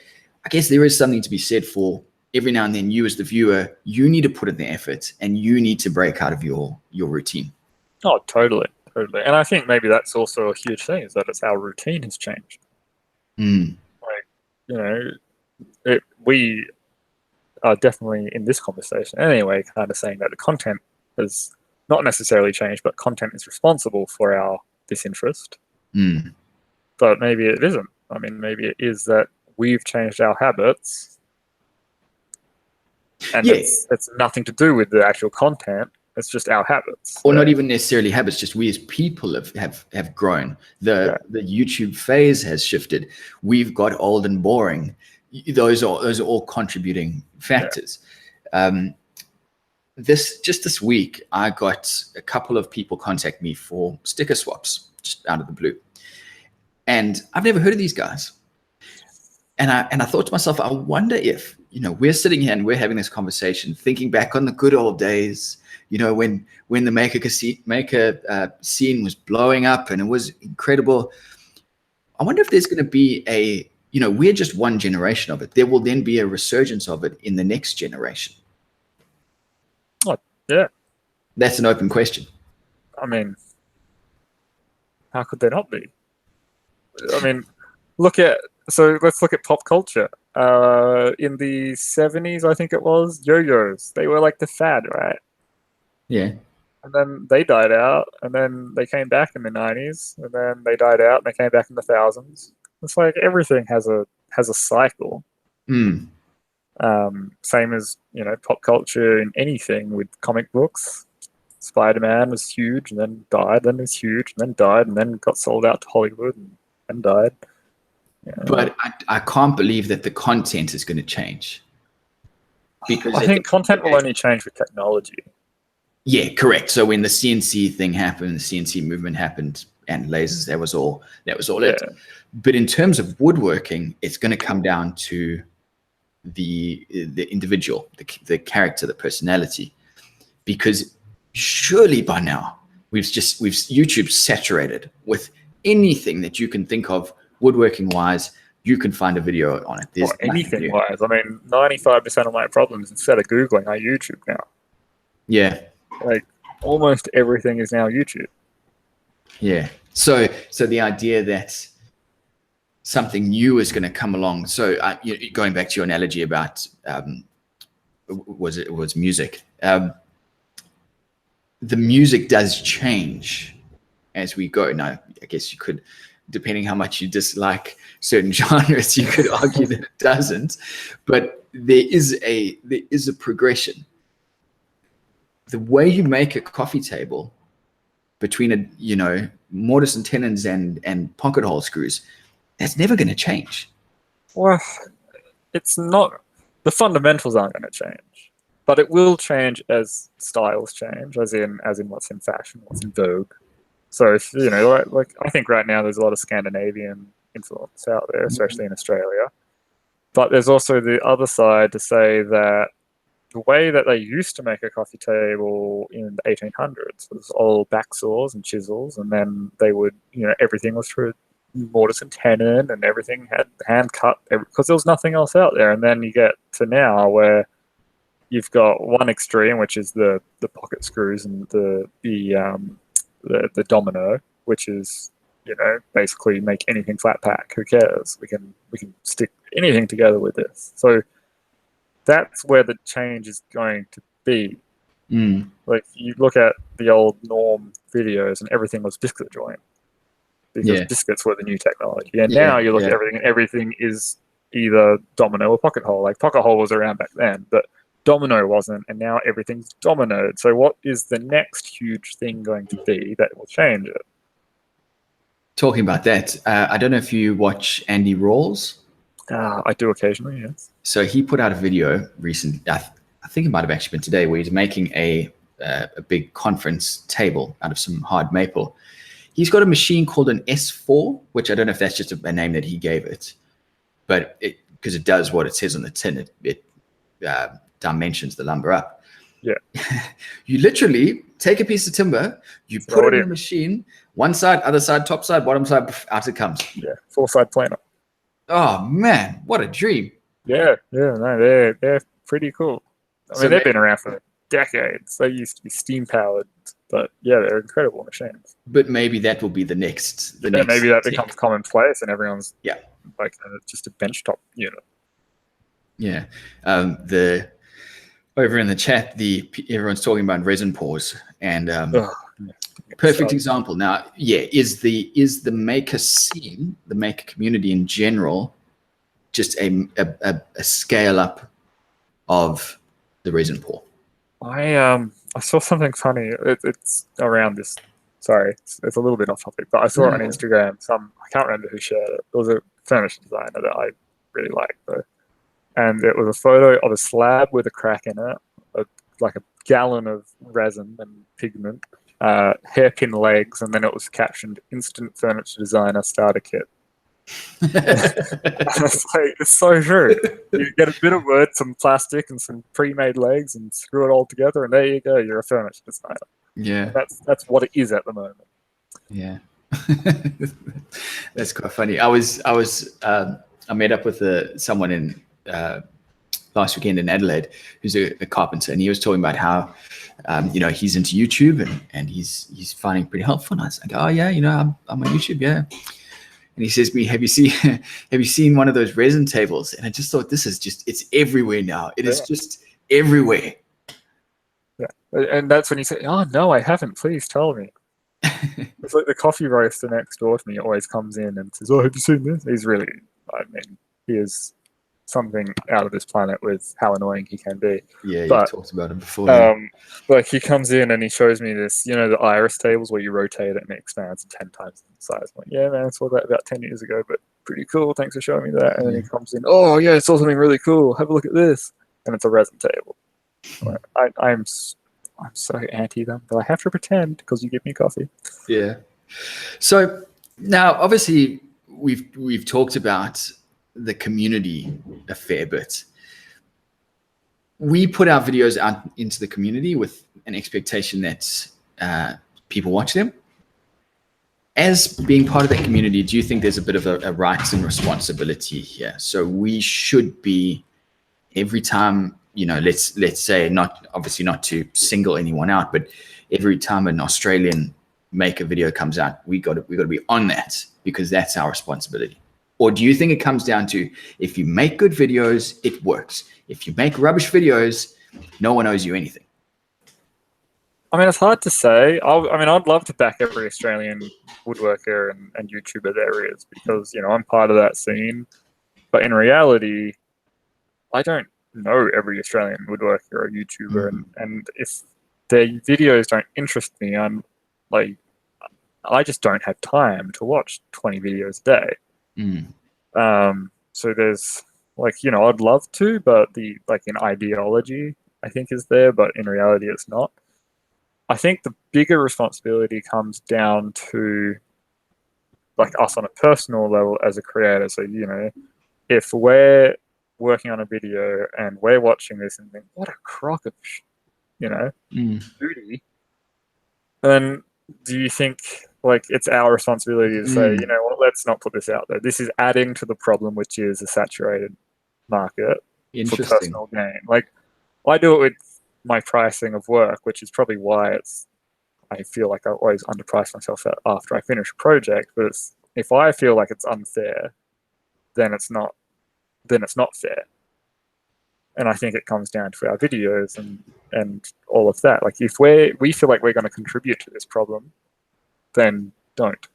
I guess there is something to be said for every now and then you as the viewer, you need to put in the effort and you need to break out of your routine. Oh, totally. And I think maybe that's also a huge thing, is that it's our routine has changed. Like, you know, we are definitely in this conversation anyway, kind of saying that the content has not necessarily changed, but content is responsible for our disinterest. But maybe it isn't. I mean, maybe it is that we've changed our habits, and it's nothing to do with the actual content. It's just our habits, or not even necessarily habits. Just we as people have grown. The YouTube phase has shifted. We've got old and boring. Those are all contributing factors. This week, I got a couple of people contact me for sticker swaps just out of the blue, and I've never heard of these guys. And I thought to myself, I wonder if, you know, we're sitting here and we're having this conversation, thinking back on the good old days, you know, when the maker scene was blowing up and it was incredible. I wonder if there's going to be we're just one generation of it. There will then be a resurgence of it in the next generation. Oh, yeah. That's an open question. I mean, how could there not be? I mean, let's look at pop culture. In the 70s, I think it was, yo-yos. They were like the fad, right? Yeah. And then they died out, and then they came back in the 90s, and then they died out, and they came back in the thousands. It's like everything has a cycle. Mm. Same as, you know, pop culture in anything with comic books. Spider-Man was huge, and then died, then was huge, and then died, and then got sold out to Hollywood and died. Yeah. But I can't believe that the content is going to change. Because I think content will only change with technology. Yeah, correct. So when the CNC thing happened, the CNC movement happened, and lasers, that was all it. But in terms of woodworking, it's going to come down to the individual, the character, the personality, because surely by now we've YouTube saturated with anything that you can think of woodworking wise. You can find a video on it. There's anything wise. I mean, 95% of my problems, instead of Googling, I YouTube now. Yeah. Like almost everything is now YouTube. Yeah. So the idea that something new is going to come along. So going back to your analogy about was music. The music does change as we go. Now, I guess you could, depending how much you dislike certain genres, you could argue that it doesn't. But there is a progression. The way you make a coffee table between mortise and tenons and pocket hole screws, that's never going to change. Well, it's not. The fundamentals aren't going to change, but it will change as styles change, as in what's in fashion, what's in vogue. So if like I think right now there's a lot of Scandinavian influence out there, especially in Australia. But there's also the other side to say that the way that they used to make a coffee table in the 1800s was all back saws and chisels, and then they would, everything was through mortise and tenon, and everything had hand cut because there was nothing else out there. And then you get to now where you've got one extreme, which is the pocket screws and the domino, which is basically make anything flat pack. Who cares? We can stick anything together with this. So that's where the change is going to be. Like you look at the old Norm videos and everything was biscuit joint because biscuits were the new technology. And now you look at everything and everything is either domino or pocket hole. Like pocket hole was around back then, but domino wasn't, and now everything's dominoed. So what is the next huge thing going to be that will change it? Talking about that, I don't know if you watch Andy Rawls. I do occasionally, yes. So he put out a video recently. I think it might have actually been today, where he's making a big conference table out of some hard maple. He's got a machine called an S4, which I don't know if that's just a name that he gave it, but because it does what it says on the tin, it dimensions the lumber up. Yeah. You literally take a piece of timber, you put it in the machine, one side, other side, top side, bottom side, out it comes. Yeah, 4-side planer. Oh man, what a dream! Yeah, no, they're pretty cool. I mean, they've been around for decades. They used to be steam powered, but yeah, they're incredible machines. But maybe that will be the next. Maybe that becomes commonplace, and everyone's like just a benchtop unit. Yeah, over in the chat, everyone's talking about resin pours, and perfect example. Now, is the maker scene, the maker community in general, just a scale up of the resin pour? I saw something funny. It's around this. Sorry, it's a little bit off topic, but I saw it on Instagram. I can't remember who shared it. It was a furniture designer that I really liked, though. And it was a photo of a slab with a crack in it, like a gallon of resin and pigment, hairpin legs, and then it was captioned "Instant Furniture Designer Starter Kit." It's so true. You get a bit of wood, some plastic, and some pre-made legs, and screw it all together, and there you go. You're a furniture designer. Yeah, that's what it is at the moment. Yeah, that's quite funny. I met up with someone in last weekend in Adelaide who's a carpenter, and he was talking about how he's into YouTube and he's finding it pretty helpful. And I was like, oh yeah, I'm on YouTube, yeah. And he says to me, have you seen one of those resin tables? And I just thought, it's everywhere now. It is just everywhere. Yeah, and that's when you say, oh no, I haven't. Please tell me. It's like the coffee roaster next door to me always comes in and says, oh, have you seen this? He is something out of this planet with how annoying he can be. Yeah, you've talked about him before. Like he comes in and he shows me this, the AEST tables where you rotate it and it expands 10 times the size. I'm like, yeah, man, I saw that about 10 years ago, but pretty cool. Thanks for showing me that. And then he comes in, oh yeah, I saw something really cool. Have a look at this. And it's a resin table. I'm so anti them, but I have to pretend because you give me coffee. Yeah. So now, obviously, we've talked about the community a fair bit. We put our videos out into the community with an expectation that people watch them. As being part of that community, do you think there's a bit of a rights and responsibility here? So we should be, every time, let's say, not to single anyone out, but every time an Australian maker video comes out, we got to be on that, because that's our responsibility. Or do you think it comes down to, if you make good videos, it works? If you make rubbish videos, no one owes you anything? I mean, it's hard to say. I'd love to back every Australian woodworker and YouTuber there is, because, I'm part of that scene. But in reality, I don't know every Australian woodworker or YouTuber. And if their videos don't interest me, I'm like, I just don't have time to watch 20 videos a day. So there's I'd love to, but in ideology, I think is there, but in reality it's not. I think the bigger responsibility comes down to us on a personal level as a creator. So, if we're working on a video and we're watching this and think, what a crock of duty, then do you think it's our responsibility to say, let's not put this out there. This is adding to the problem, which is a saturated market for personal gain. I do it with my pricing of work, which is probably why I feel like I always underprice myself after I finish a project. But if I feel like it's unfair, then it's not fair. And I think it comes down to our videos and all of that. If we feel like we're going to contribute to this problem, then don't.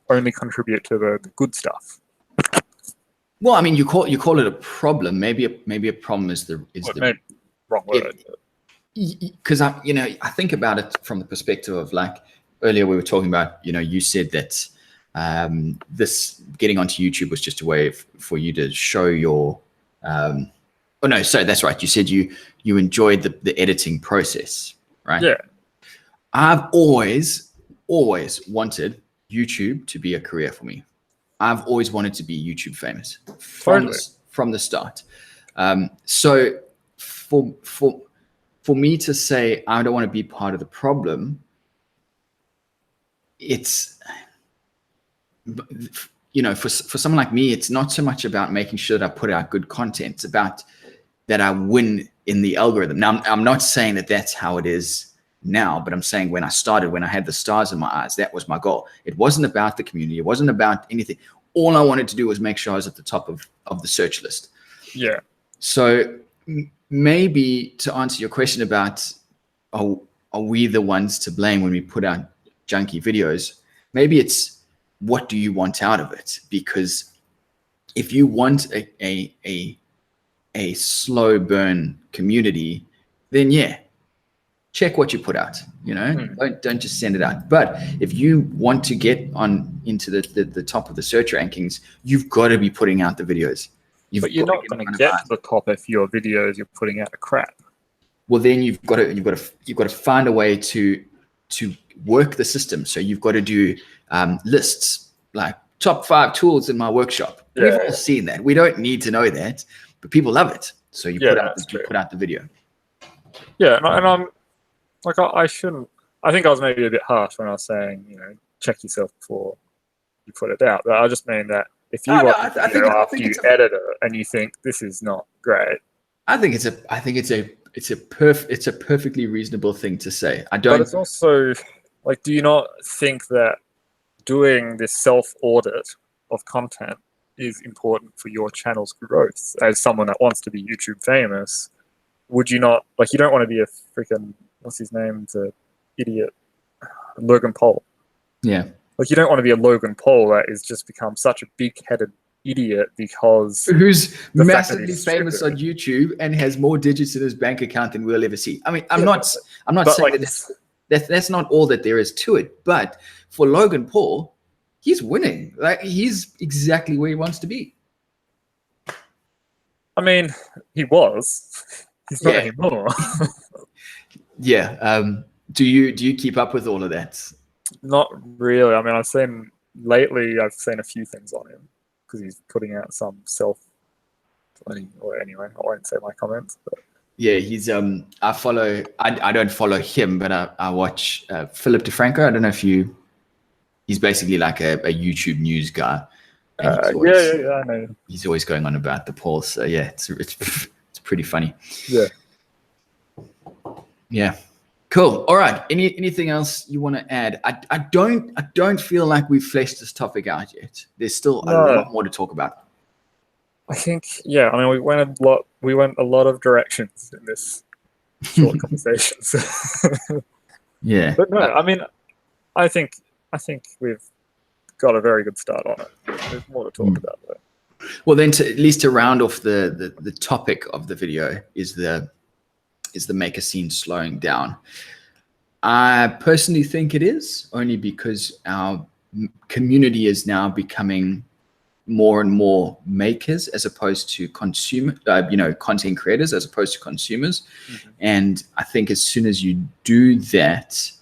Only contribute to the good stuff. Well, I mean, you call it a problem. Maybe a problem is the wrong word. Because I think about it from the perspective of, earlier we were talking about, you said that This getting onto YouTube was just a way for you to show your. Oh no, so that's right. You said you enjoyed the editing process, right? Yeah. I've always wanted YouTube to be a career for me. I've always wanted to be YouTube famous from the start. So for me to say I don't want to be part of the problem, it's, you know, for someone like me, it's not so much about making sure that I put out good content. It's about that I win in the algorithm. Now, I'm not saying that that's how it is now, but I'm saying when I started, when I had the stars in my eyes, that was my goal. It wasn't about the community. It wasn't about anything. All I wanted to do was make sure I was at the top of the search list. Yeah. So maybe to answer your question about, are we the ones to blame when we put out junky videos? Maybe it's, what do you want out of it? Because if you want a slow burn community, then yeah, check what you put out. You know, don't just send it out. But if you want to get on into the top of the search rankings, you've got to be putting out the videos. But you're not going to get to the top if your videos you're putting out are crap. Well, then you've got to find a way to work the system. So you've got to do lists like top 5 tools in my workshop. Yeah. We've all seen that. We don't need to know that, but people love it. So you put out the video. Yeah, and I'm like, I shouldn't. I think I was maybe a bit harsh when I was saying, you know, check yourself before you put it out. But I just mean that if you after you edit it and you think this is not great, I think it's a perfectly reasonable thing to say. I don't. But it's also like, do you not think that doing this self-audit of content is important for your channel's growth as someone that wants to be YouTube famous? Would you not, like, you don't want to be a freaking, what's his name, the idiot, Logan Paul. Yeah. Like, you don't want to be a Logan Paul that has just become such a big-headed idiot because who's massively famous on YouTube and has more digits in his bank account than we'll ever see. I mean, I'm not saying like, that's not all that there is to it, but for Logan Paul, he's winning. Like, he's exactly where he wants to be. I mean, he was. He's not anymore. Yeah. Do you keep up with all of that? Not really. I mean, I've seen a few things on him because he's putting out some or anyway, I won't say my comments. But. Yeah, he's I don't follow him, but I watch Philip DeFranco. I don't know if he's basically like a YouTube news guy. Yeah, I know. He's always going on about the polls. So yeah, it's pretty funny. Yeah. Yeah. Cool. All right. Anything else you want to add? I don't feel like we've fleshed this topic out yet. There's still a lot more to talk about. I think, yeah. I mean, we went a lot of directions in this short conversation. Yeah. But no, I mean, I think we've got a very good start on it. There's more to talk about though. Well, then, at least to round off the topic of the video is the maker scene slowing down. I personally think it is, only because our community is now becoming more and more makers as opposed to content creators as opposed to consumers. Mm-hmm. And I think as soon as you do that,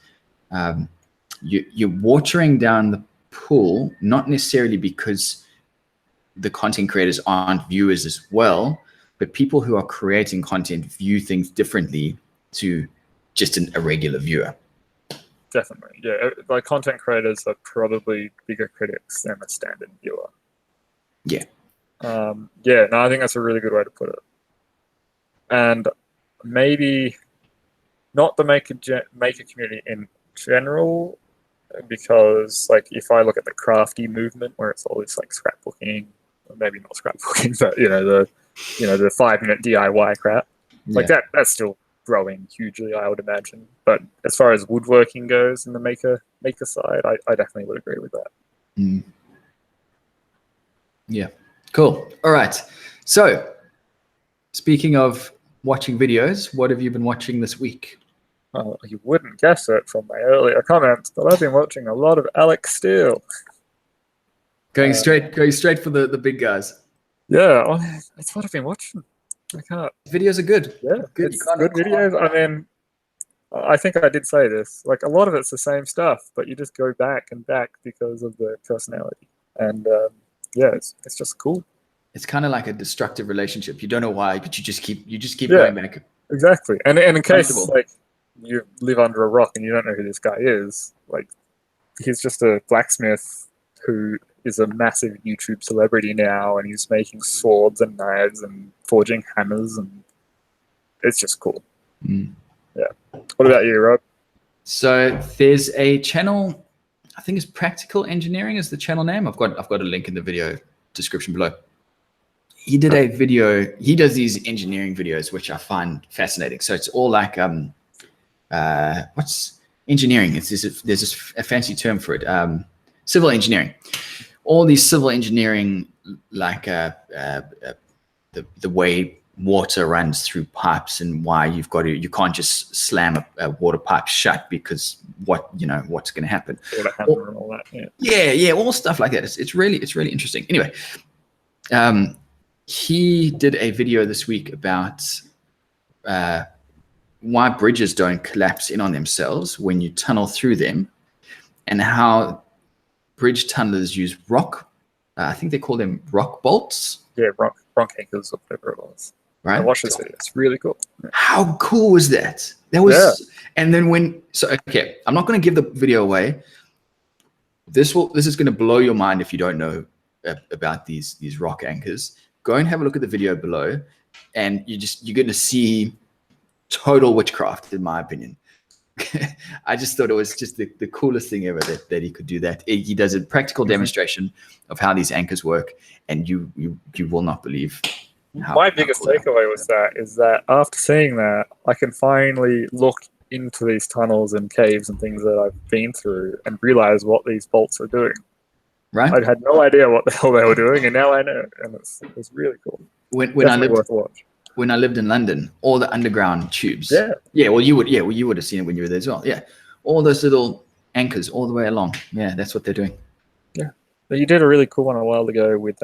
you're watering down the pool, not necessarily because the content creators aren't viewers as well, but people who are creating content view things differently to just a regular viewer. Definitely, yeah. Like, content creators are probably bigger critics than a standard viewer. Yeah. Yeah, no, I think that's a really good way to put it. And maybe not the maker community in general, because like if I look at the crafty movement where it's all this like scrapbooking, or maybe not scrapbooking, but the 5-minute DIY crap, like that's still growing hugely, I would imagine. But as far as woodworking goes in the maker side, I definitely would agree with that. Mm. Yeah, cool. All right. So speaking of watching videos, what have you been watching this week? You wouldn't guess it from my earlier comments, but I've been watching a lot of Alex Steele. Going straight for the big guys. Yeah, that's what I've been watching. I can't. Videos are good. Yeah, Good. it's good videos. I mean, I think I did say this. Like a lot of it's the same stuff, but you just go back and back because of the personality. And yeah, it's just cool. It's kind of like a destructive relationship. You don't know why, but you just keep going back. Exactly. And in case like you live under a rock and you don't know who this guy is, like he's just a blacksmith who is a massive YouTube celebrity now, and he's making swords and knives and forging hammers, and it's just cool. Mm. Yeah. What about you, Rob? So there's a channel, I think it's Practical Engineering is the channel name. I've got a link in the video description below. He did a video. He does these engineering videos, which I find fascinating. So it's all like what's engineering? There's a fancy term for it. Civil engineering. All these civil engineering, like the way water runs through pipes and why you can't just slam a water pipe shut because what's going to happen. Water hammer and all that. Yeah, all stuff like that. It's really interesting. Anyway, he did a video this week about why bridges don't collapse in on themselves when you tunnel through them, and how bridge tunnelers use rock. I think they call them rock bolts. Yeah, rock anchors or whatever it was. Right. I watched this video. It's really cool. How cool was that? That was, and then okay, I'm not going to give the video away. This is going to blow your mind if you don't know about these rock anchors. Go and have a look at the video below, and you're going to see total witchcraft, in my opinion. I just thought it was just the coolest thing ever that he could do that. He does a practical demonstration of how these anchors work, and you will not believe. My biggest takeaway is that after seeing that, I can finally look into these tunnels and caves and things that I've been through and realize what these bolts are doing. Right? I had no idea what the hell they were doing, and now I know, and it's really cool. When I lived worth a watch. When I lived in London, all the underground tubes. Yeah. Well, you would have seen it when you were there as well. Yeah, all those little anchors all the way along. Yeah, that's what they're doing. Yeah, you did a really cool one a while ago with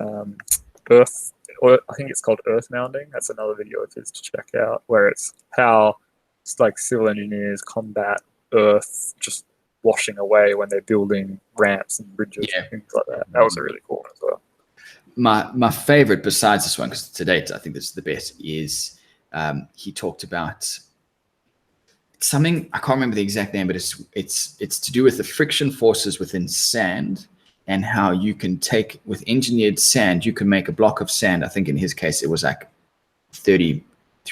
Earth. Or I think it's called earth mounding. That's another video of his to check out, where it's how like civil engineers combat earth just washing away when they're building ramps and bridges and things like that. That was a really cool one as well. My favorite, besides this one, because to date I think this is the best, is he talked about something, I can't remember the exact name, but it's to do with the friction forces within sand, and how you can take, with engineered sand, you can make a block of sand. I think in his case it was like 300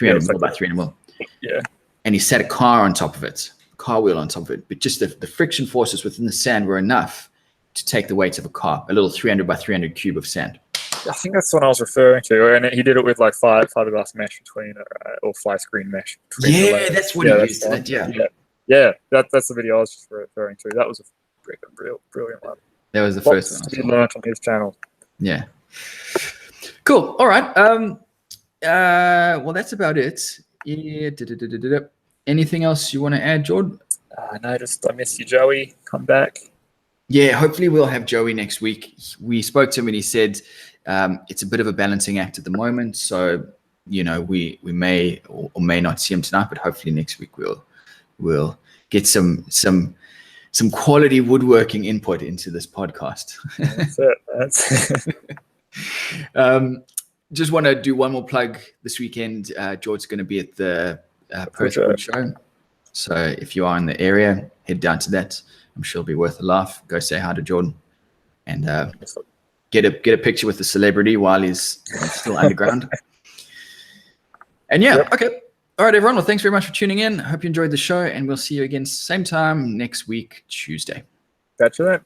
mil by 300 mil. Yeah. And he set a car on top of it, car wheel on top of it, but just the friction forces within the sand were enough to take the weight of a car, a little 300 by 300 cube of sand. I think that's what I was referring to, and he did it with like fiberglass mesh between, or fly screen mesh. Yeah, that's what he used. Yeah, that's the video I was just referring to. That was a freaking brilliant one. That was the first one. He learned on his channel. Yeah. Cool. All right. Well, that's about it. Yeah. Anything else you want to add, Jordan? No, just I miss you, Joey. Come back. Yeah, hopefully we'll have Joey next week. We spoke to him and he said it's a bit of a balancing act at the moment. So, we may or may not see him tonight, but hopefully next week we'll get some quality woodworking input into this podcast. That's it. Just want to do one more plug this weekend. George's going to be at the Perth Wood Show. So if you are in the area, head down to that. I'm sure it'll be worth a laugh. Go say hi to Jordan and get a picture with the celebrity while he's still underground. And okay. All right, everyone. Well, thanks very much for tuning in. I hope you enjoyed the show, and we'll see you again same time next week, Tuesday. That's it.